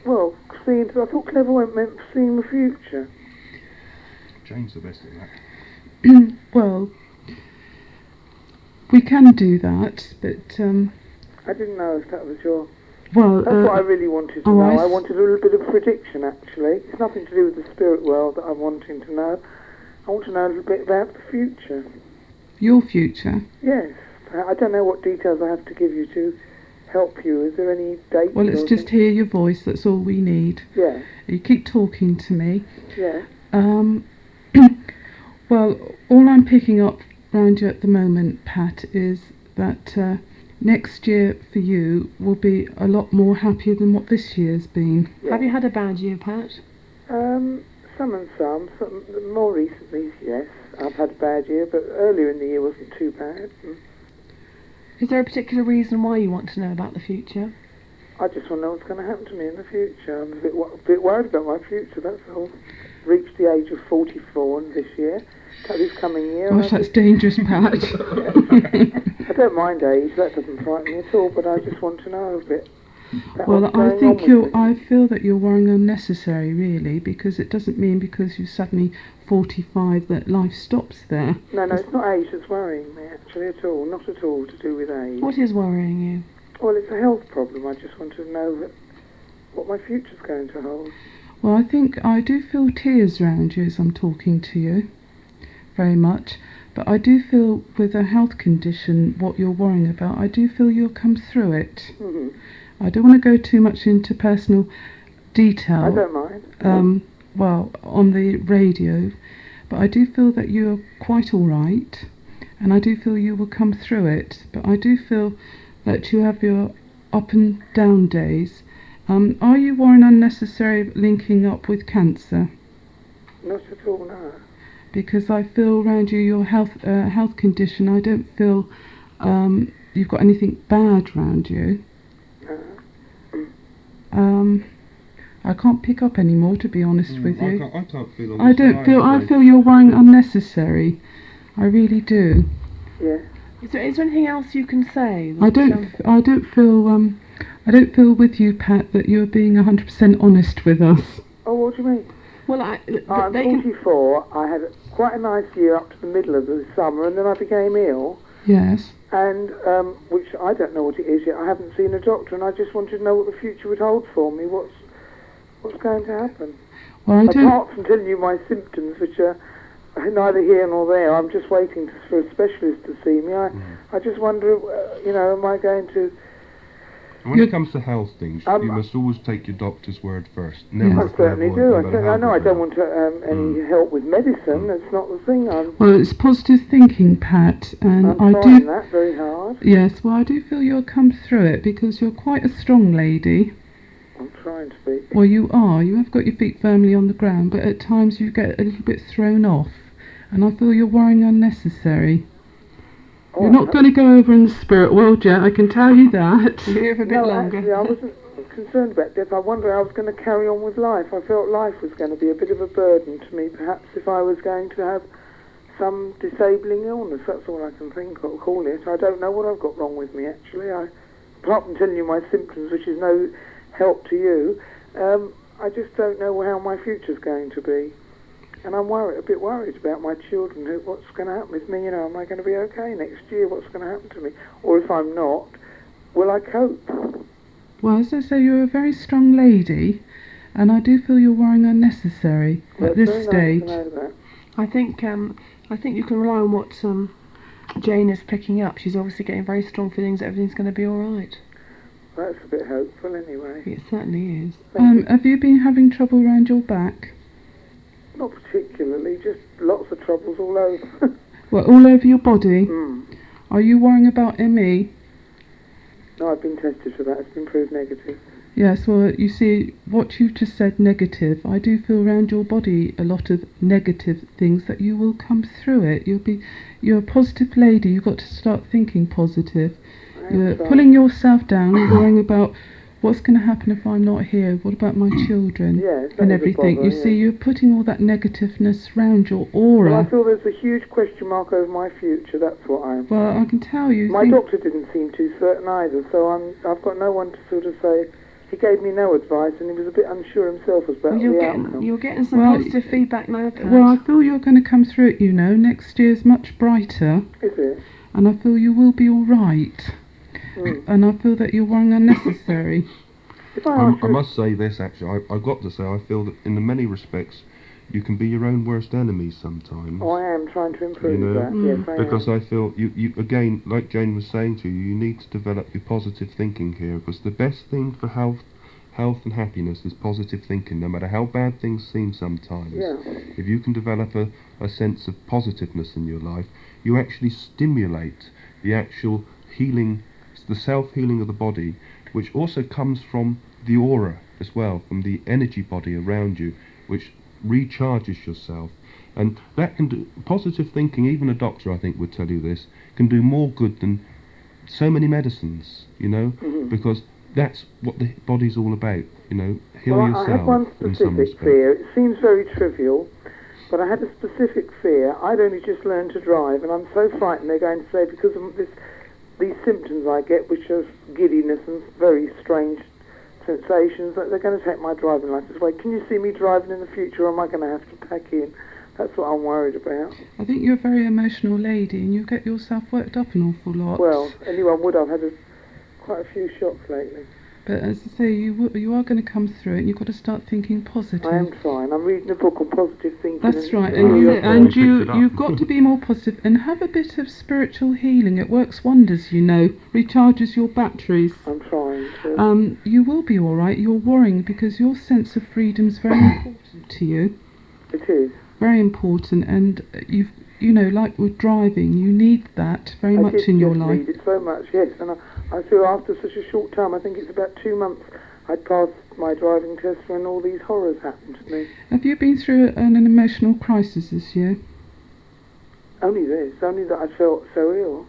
well, seeing? I thought clairvoyant meant seeing the future. Jane's the best at that. Well, we can do that, but I didn't know if that was your... well, That's what I really wanted to oh, know. I I wanted a little bit of prediction, actually. It's nothing to do with the spirit world that I'm wanting to know. I want to know a little bit about the future. Your future? Yes. I don't know what details I have to give you to help you. Is there any date? Well, it's just hear your voice. That's all we need. Yeah. You keep talking to me. Yeah. Well, all I'm picking up round you at the moment, Pat, is that next year for you will be a lot more happier than what this year's been. Have you had a bad year, Pat? Some and some. More recently, yes. I've had a bad year, but earlier in the year wasn't too bad. Is there a particular reason why you want to know about the future? I just want to know what's going to happen to me in the future. I'm a bit worried about my future, that's all. Reached the age of 44 this year. This coming year. Gosh, that's dangerous, Pat. I don't mind age, that doesn't frighten me at all, but I just want to know a bit. Well, I feel that you're worrying unnecessary, really, because it doesn't mean because you're suddenly 45 that life stops there. No, it's not age that's worrying me, actually, at all. Not at all to do with age. What is worrying you? Well, it's a health problem. I just want to know what my future's going to hold. Well, I do feel tears around you as I'm talking to you, very much. But I do feel with a health condition, what you're worrying about, I do feel you'll come through it. Mm-hmm. I don't want to go too much into personal detail. I don't mind. Well, on the radio, but I do feel that you're quite all right, and I do feel you will come through it. But I do feel that you have your up and down days. Are you worrying unnecessary linking up with cancer? Not at all, no. Because I feel around you your health condition, I don't feel you've got anything bad around you. I can't pick up anymore, to be honest with you. I can't feel. I feel you're worrying unnecessary. I really do. Yeah. Is there anything else you can say? I don't feel with you, Pat, that you're being 100% honest with us. Oh, what do you mean? Well, I'm 44. I had quite a nice year up to the middle of the summer, and then I became ill. Yes. And which I don't know what it is yet. I haven't seen a doctor, and I just wanted to know what the future would hold for me. What's going to happen? Well, Apart from telling you my symptoms, which are neither here nor there, I'm just waiting for a specialist to see me. I just wonder, am I going to... When it comes to health things, you must always take your doctor's word first. Never I certainly do. I know I don't want any help with medicine. That's not the thing. Well, it's positive thinking, Pat, and I'm trying that very hard. Yes, well, I do feel you'll come through it because you're quite a strong lady. I'm trying to be. Well, you are. You have got your feet firmly on the ground, but at times you get a little bit thrown off, and I feel you're worrying unnecessary. You're not going to go over in the spirit world yet, I can tell you that. You're here for a bit longer. Actually, I wasn't concerned about death. I wondered how I was going to carry on with life. I felt life was going to be a bit of a burden to me, perhaps if I was going to have some disabling illness. That's all I can think of, call it. I don't know what I've got wrong with me, actually. Apart from telling you my symptoms, which is no help to you, I just don't know how my future's going to be. And I'm a bit worried about my children. What's going to happen with me? Am I going to be okay next year? What's going to happen to me? Or if I'm not, will I cope? Well, as I say, you're a very strong lady, and I do feel you're worrying unnecessary at this stage. Nice to know that. I think you can rely on what Jane is picking up. She's obviously getting very strong feelings that everything's going to be all right. That's a bit hopeful, anyway. It certainly is. Have you been having trouble around your back? Not particularly, just lots of troubles all over. Well, all over your body? Are you worrying about ME? No, I've been tested for that. It's been proved negative. Yes, well, you see, what you've just said, negative, I do feel around your body a lot of negative things that you will come through it. You're a positive lady. You've got to start thinking positive. You're pulling yourself down. You're worrying about what's going to happen if I'm not here? What about my children? Yes, and everything. You see, you're putting all that negativeness around your aura. Well, I feel there's a huge question mark over my future. That's what I'm. Well, I can tell you. My doctor didn't seem too certain either, so I've got no one to sort of say. He gave me no advice, and he was a bit unsure himself about the outcome. You're getting some positive feedback now, Pat. Well, I feel you're going to come through it. Next year's much brighter. Is it? And I feel you will be all right. And I feel that you're worrying unnecessary. I must say this, actually. I've got to say, I feel that in many respects, you can be your own worst enemy sometimes. Oh, I am trying to improve that. Yes, I because I feel, you again, like Jane was saying to you, you need to develop your positive thinking here, because the best thing for health health and happiness is positive thinking, no matter how bad things seem sometimes. Yeah. If you can develop a sense of positiveness in your life, you actually stimulate the actual healing, the self-healing of the body, which also comes from the aura as well, from the energy body around you, which recharges yourself. And that can do, positive thinking, even a doctor I think would tell you this, can do more good than so many medicines, you know, because that's what the body's all about, you know, heal well, yourself. I had one in some specific respect. fear. It seems very trivial, but I had a specific fear. I'd only just learned to drive, and I'm so frightened they're going to say, because of these symptoms I get, which are giddiness and very strange sensations, that they're going to take my driving licence away. Can you see me driving in the future, or am I going to have to pack in? That's what I'm worried about. I think you're a very emotional lady and you get yourself worked up an awful lot. Well, anyone would. I've had quite a few shocks lately. But as I say, you are going to come through it, and you've got to start thinking positive. I am trying. I'm reading a book on positive thinking. That's right, and you've got to be more positive and have a bit of spiritual healing. It works wonders, you know, recharges your batteries. I'm trying to. You will be all right. You're worrying because your sense of freedom is very important to you. It is. Very important, and you know, like with driving, you need that very much in your life. I need it so much, yes, and I feel after such a short time, I think it's about 2 months, I'd passed my driving test when all these horrors happened to me. Have you been through an emotional crisis this year? Only this, only that I felt so ill.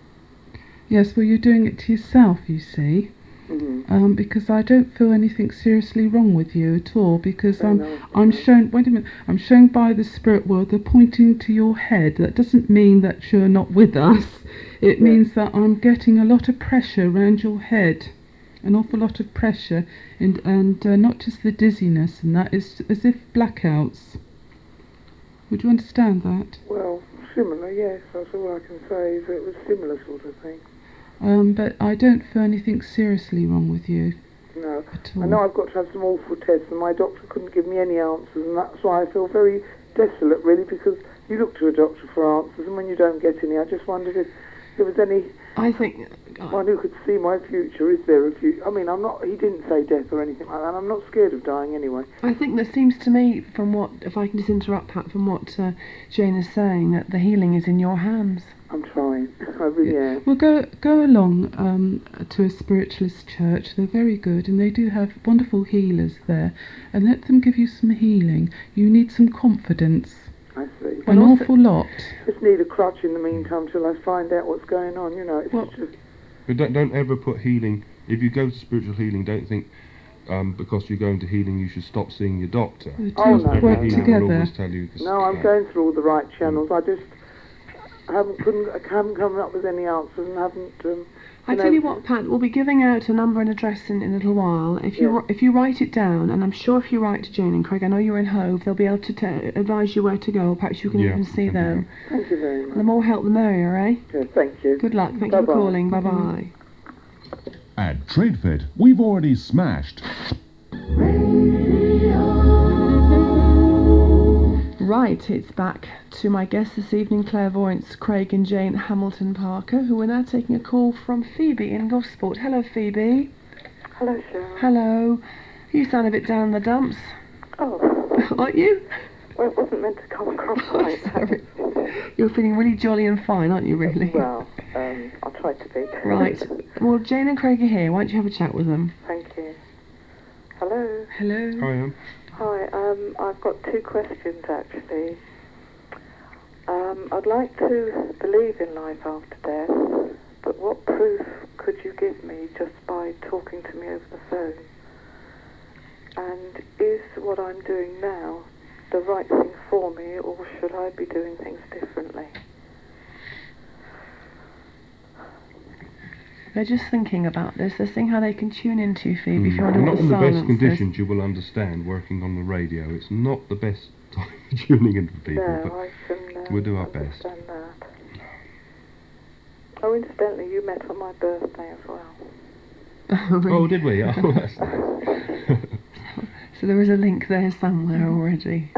Yes, well, you're doing it to yourself, you see. Mm-hmm. Because I don't feel anything seriously wrong with you at all, because I'm shown, wait a minute, I'm shown by the spirit world, they're pointing to your head. That doesn't mean that you're not with us. It means that I'm getting a lot of pressure around your head, an awful lot of pressure, and not just the dizziness and that, is as if blackouts. Would you understand that? Well, similar, yes, that's all I can say, is it was similar sort of thing. But I don't feel anything seriously wrong with you. No. At all. I know I've got to have some awful tests, and my doctor couldn't give me any answers, and that's why I feel very desolate, really, because you look to a doctor for answers, and when you don't get any, I just wondered if there was any... I think... one who could see my future. Is there a future? I mean, I'm not... He didn't say death or anything like that. I'm not scared of dying anyway. I think there seems to me, from what... If I can just interrupt, Pat, from what Jane is saying, that the healing is in your hands. I'm trying. I really am. Well, go along to a spiritualist church. They're very good, and they do have wonderful healers there. And let them give you some healing. You need some confidence. I see. An awful lot. Just need a crutch in the meantime till I find out what's going on, you know. It's just... But don't ever put healing... If you go to spiritual healing, don't think because you're going to healing you should stop seeing your doctor. Oh, no. Work together. Will always tell you no, I'm going through all the right channels. I just... I haven't come up with any answers and haven't... I tell you what, Pat, we'll be giving out a number and address in a little while. If you write it down, and I'm sure if you write to Jane and Craig, I know you're in Hove, they'll be able to advise you where to go. Perhaps you can even see them. Thank you very much. The more help, the merrier, eh? Yes, thank you. Good luck. Thank you for calling. Bye-bye. At TradeFit, we've already smashed Right, it's back to my guests this evening, clairvoyants Craig and Jane Hamilton Parker, who are now taking a call from Phoebe in Gosport. Hello, Phoebe. Hello, Sharon. Hello. You sound a bit down in the dumps. Oh. Aren't you? Well, it wasn't meant to come across like that. You're feeling really jolly and fine, aren't you, really? Well, I'll try to be. Right. Well, Jane and Craig are here. Why don't you have a chat with them? Thank you. Hello. Hello. Hi, Hi, I've got 2 questions, actually. I'd like to believe in life after death, but what proof could you give me just by talking to me over the phone? And is what I'm doing now the right thing for me, or should I be doing things differently? They're just thinking about this. They're seeing how they can tune into you, Phoebe, if you want to not the in the best silences. conditions you will understand working on the radio. It's not the best time for tuning into people, No, but I can we'll do our best. understand that. Oh, incidentally, you met on my birthday as well. Oh, did we? Oh, that's nice. So there is a link there somewhere already.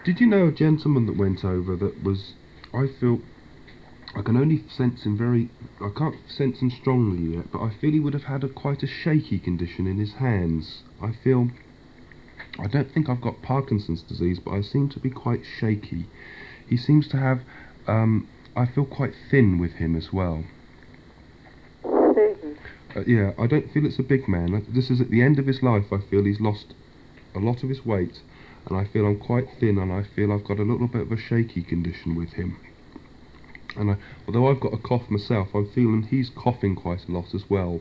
Did you know a gentleman that went over that was, I feel, I can only sense him I can't sense him strongly yet, but I feel he would have had quite a shaky condition in his hands. I don't think I've got Parkinson's disease, but I seem to be quite shaky. He seems to have, I feel quite thin with him as well. Thin? Yeah, I don't feel it's a big man. This is at the end of his life. I feel he's lost a lot of his weight, and I feel I'm quite thin, and I feel I've got a little bit of a shaky condition with him. And although I've got a cough myself, I'm feeling he's coughing quite a lot as well.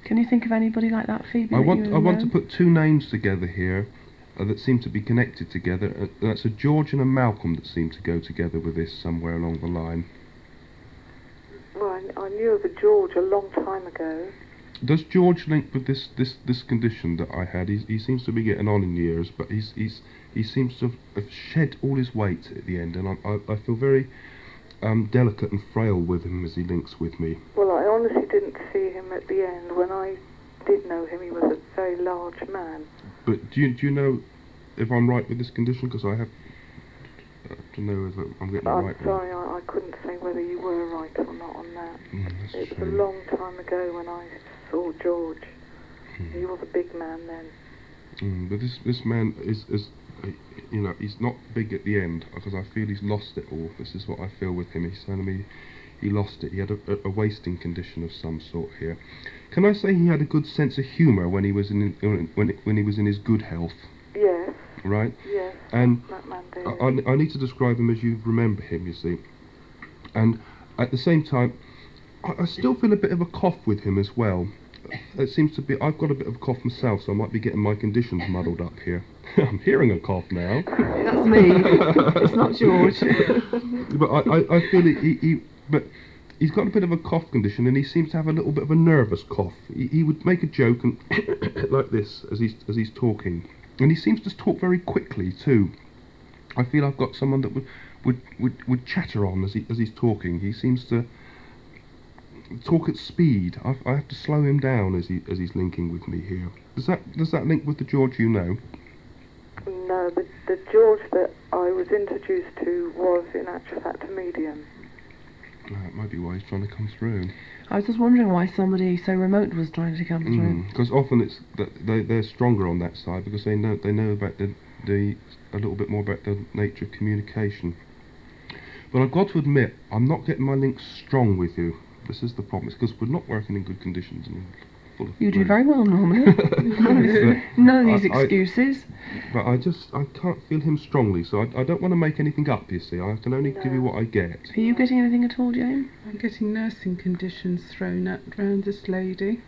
Can you think of anybody like that, Phoebe? I want to put two names together here that seem to be connected together. That's a George and a Malcolm that seem to go together with this somewhere along the line. Well, I knew of a George a long time ago. Does George link with this condition that I had? He seems to be getting on in years, but he seems to have shed all his weight at the end, and I feel very delicate and frail with him as he links with me. Well, I honestly didn't see him at the end. When I did know him, he was a very large man. But do you know if I'm right with this condition? Because I have to know if I'm getting it right. I'm sorry, I couldn't say whether you were right or not on that. It was a long time ago when I saw George. He was a big man then. But this man is he's not big at the end, because I feel he's lost it all. This is what I feel with him. He's telling me he lost it. He had a wasting condition of some sort here. Can I say he had a good sense of humour when he was in his good health? Yes. Right? Yes. And that man did. I need to describe him as you remember him, you see. And at the same time, I still feel a bit of a cough with him as well. It seems to be, I've got a bit of a cough myself, so I might be getting my conditions muddled up here. I'm hearing a cough now. That's me. It's not George. But I feel but he's got a bit of a cough condition, and he seems to have a little bit of a nervous cough. He would make a joke and like this as he's talking, and he seems to talk very quickly too. I feel I've got someone that would chatter on as he's talking. He seems to talk at speed. I have to slow him down as he's linking with me here. Does that link with the George you know? No, the George that I was introduced to was in actual fact a medium. That might be why he's trying to come through. I was just wondering why somebody so remote was trying to come through. Because often it's that they're stronger on that side, because they know about a little bit more about the nature of communication. But I've got to admit, I'm not getting my links strong with you. This is the problem. It's because we're not working in good conditions. And full of you do very well normally. None of these excuses. But I can't feel him strongly, so I don't want to make anything up, you see. I can only give you what I get. Are you getting anything at all, Jane? I'm getting nursing conditions thrown around this lady.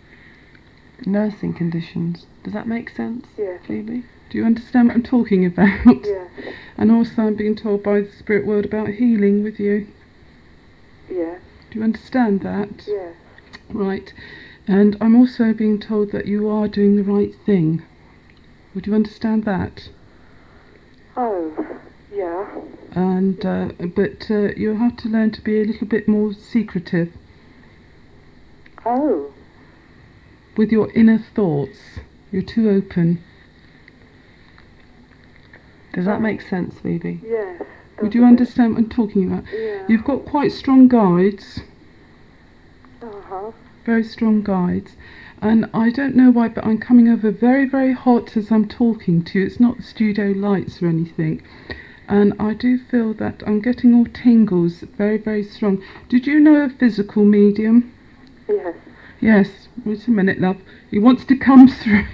Nursing conditions. Does that make sense, yes. Phoebe? Do you understand what I'm talking about? Yes. And also I'm being told by the spirit world about healing with you. Yes. Do you understand that? Yes. Right. And I'm also being told that you are doing the right thing. Would you understand that? Oh, yeah. And but you'll have to learn to be a little bit more secretive. Oh. With your inner thoughts. You're too open. Does that make sense, Phoebe? Yes. Would you understand what I'm talking about? Yeah. You've got quite strong guides. Uh-huh. Very strong guides. And I don't know why, but I'm coming over very, very hot as I'm talking to you. It's not studio lights or anything. And I do feel that I'm getting all tingles, very, very strong. Did you know a physical medium? Yes. Yes. Wait a minute, love. He wants to come through.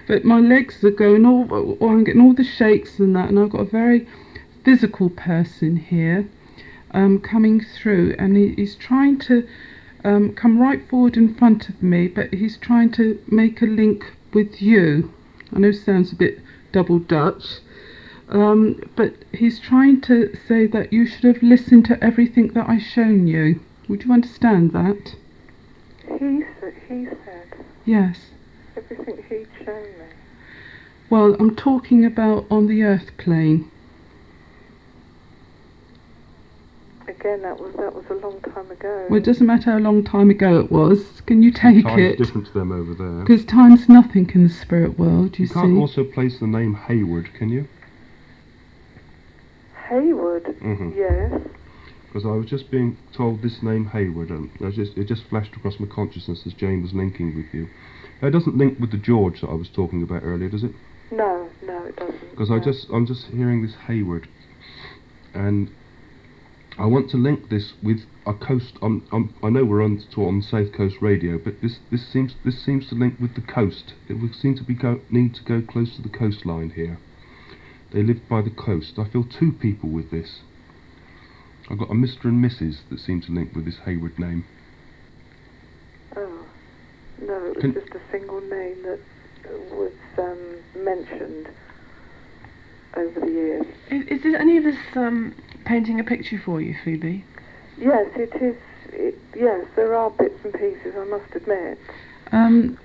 But my legs are going all, or I'm getting all the shakes and that. And I've got a very physical person here coming through. And he's trying to come right forward in front of me, but he's trying to make a link with you. I know it sounds a bit double Dutch, but he's trying to say that you should have listened to everything that I've shown you. Would you understand that? He said. Yes. Everything he'd shown me. Well, I'm talking about on the earth plane. Again, that was a long time ago. Well, it doesn't matter how long time ago it was. Can you take Time's it? different to them over there. Because time's nothing in the spirit world, you see. You can't also place the name Hayward, can you? Hayward, yes. Because I was just being told this name Hayward, and it just flashed across my consciousness as Jane was linking with you. It doesn't link with the George that I was talking about earlier, does it? No, it doesn't. Because I'm just hearing this Hayward, and I want to link this with a coast. I know we're on South Coast Radio, but this seems to link with the coast. It would seem to need to go close to the coastline here. They live by the coast. I feel two people with this. I've got a Mr. and Mrs. that seem to link with this Hayward name. Oh, no, it was just a single name that was mentioned over the years. Is any of this painting a picture for you, Phoebe? Yes, it is. Yes, there are bits and pieces, I must admit.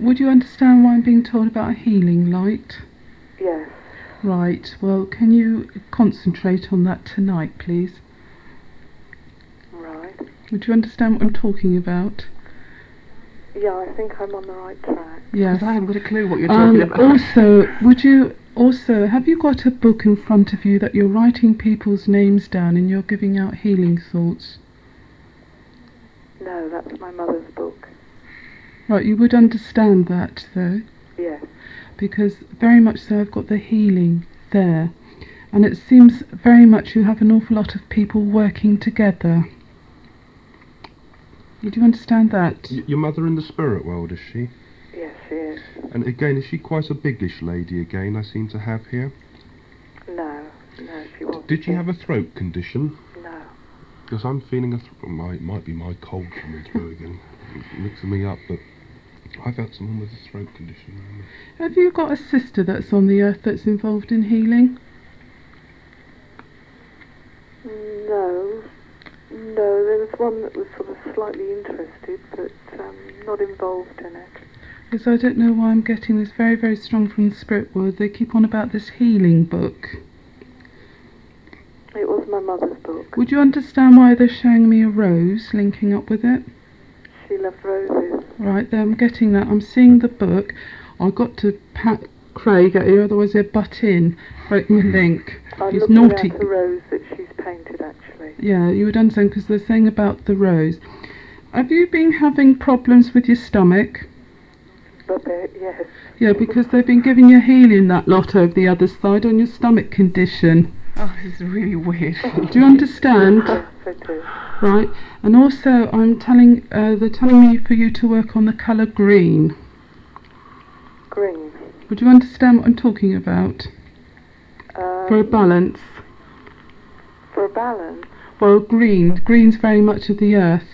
Would you understand why I'm being told about a healing light? Yes. Right, well, can you concentrate on that tonight, please? Right. Would you understand what I'm talking about? Yeah, I think I'm on the right track. Yes. I haven't got a clue what you're talking about. Also, have you got a book in front of you that you're writing people's names down and you're giving out healing thoughts? No, that's my mother's book. Right, you would understand that, though. Yes. Because very much so I've got the healing there. And it seems very much you have an awful lot of people working together. Would you understand that? Your mother in the spirit world, is she? Yes, she is. And again, is she quite a biggish lady again, I seem to have here? No, she wasn't. Did she have a throat condition? No. Because I'm feeling might be my cold coming through again, mixing me up, but I've had someone with a throat condition. Have you got a sister that's on the earth that's involved in healing? No, there was one that was sort of slightly interested, but not involved in it. Because I don't know why I'm getting this very, very strong from the spirit world. They keep on about this healing book. It was my mother's book. Would you understand why they're showing me a rose linking up with it? She loved roses. Right, there, I'm getting that. I'm seeing the book. I've got to pat Craig at you, otherwise he'll butt in, break my link. I'm He's looking naughty. at the rose that she's painted, actually. Yeah, you would understand because they're saying about the rose. Have you been having problems with your stomach? A bit, yes. Yeah, because they've been giving you healing that lot over the other side on your stomach condition. Oh, this is really weird. Do you understand? Yes, I do. Right, and also they're telling me for you to work on the colour green. Green. Would you understand what I'm talking about? For a balance. For a balance? Well, green's very much of the earth,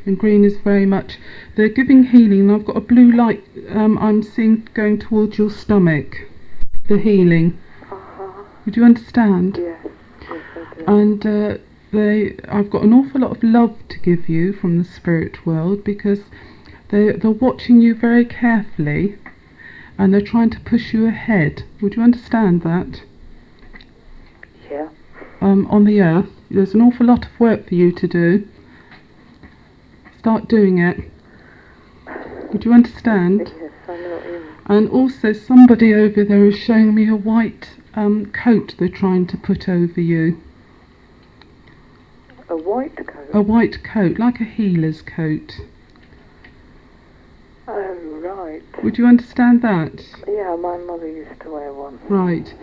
and green is very much, they're giving healing, and I've got a blue light I'm seeing going towards your stomach, the healing. Would you understand? Yes, I do. And I've got an awful lot of love to give you from the spirit world, because they're watching you very carefully, and they're trying to push you ahead. Would you understand that? Yeah. On the earth, there's an awful lot of work for you to do. Start doing it. Would you understand? Yes, I know what you mean. And also somebody over there is showing me a white coat they're trying to put over you. A white coat? A white coat, like a healer's coat. Oh, right. Would you understand that? Yeah, my mother used to wear one. Right.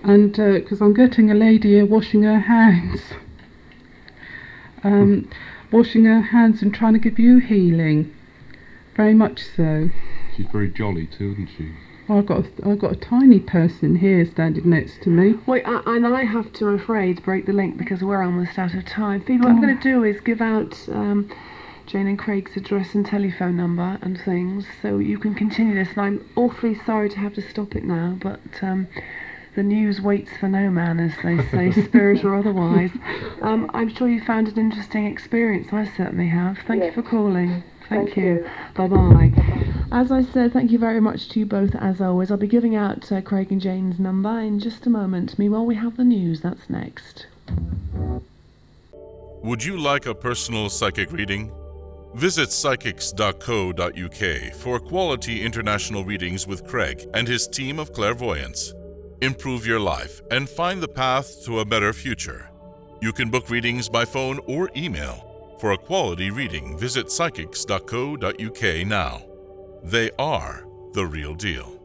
And because I'm getting a lady here washing her hands. Washing her hands and trying to give you healing. Very much so. She's very jolly too, isn't she? Well, I've got a tiny person here standing next to me. Wait, and I have to, I'm afraid, break the link because we're almost out of time. Phoebe, what I'm going to do is give out Jane and Craig's address and telephone number and things, so you can continue this. And I'm awfully sorry to have to stop it now, but the news waits for no man, as they say, spirit or otherwise. I'm sure you found it an interesting experience. I certainly have. Thank you for calling. Thank you. Bye-bye. As I said, thank you very much to you both, as always. I'll be giving out Craig and Jane's number in just a moment. Meanwhile, we have the news. That's next. Would you like a personal psychic reading? Visit psychics.co.uk for quality international readings with Craig and his team of clairvoyants. Improve your life and find the path to a better future. You can book readings by phone or email. For a quality reading, visit psychics.co.uk now. They are the real deal.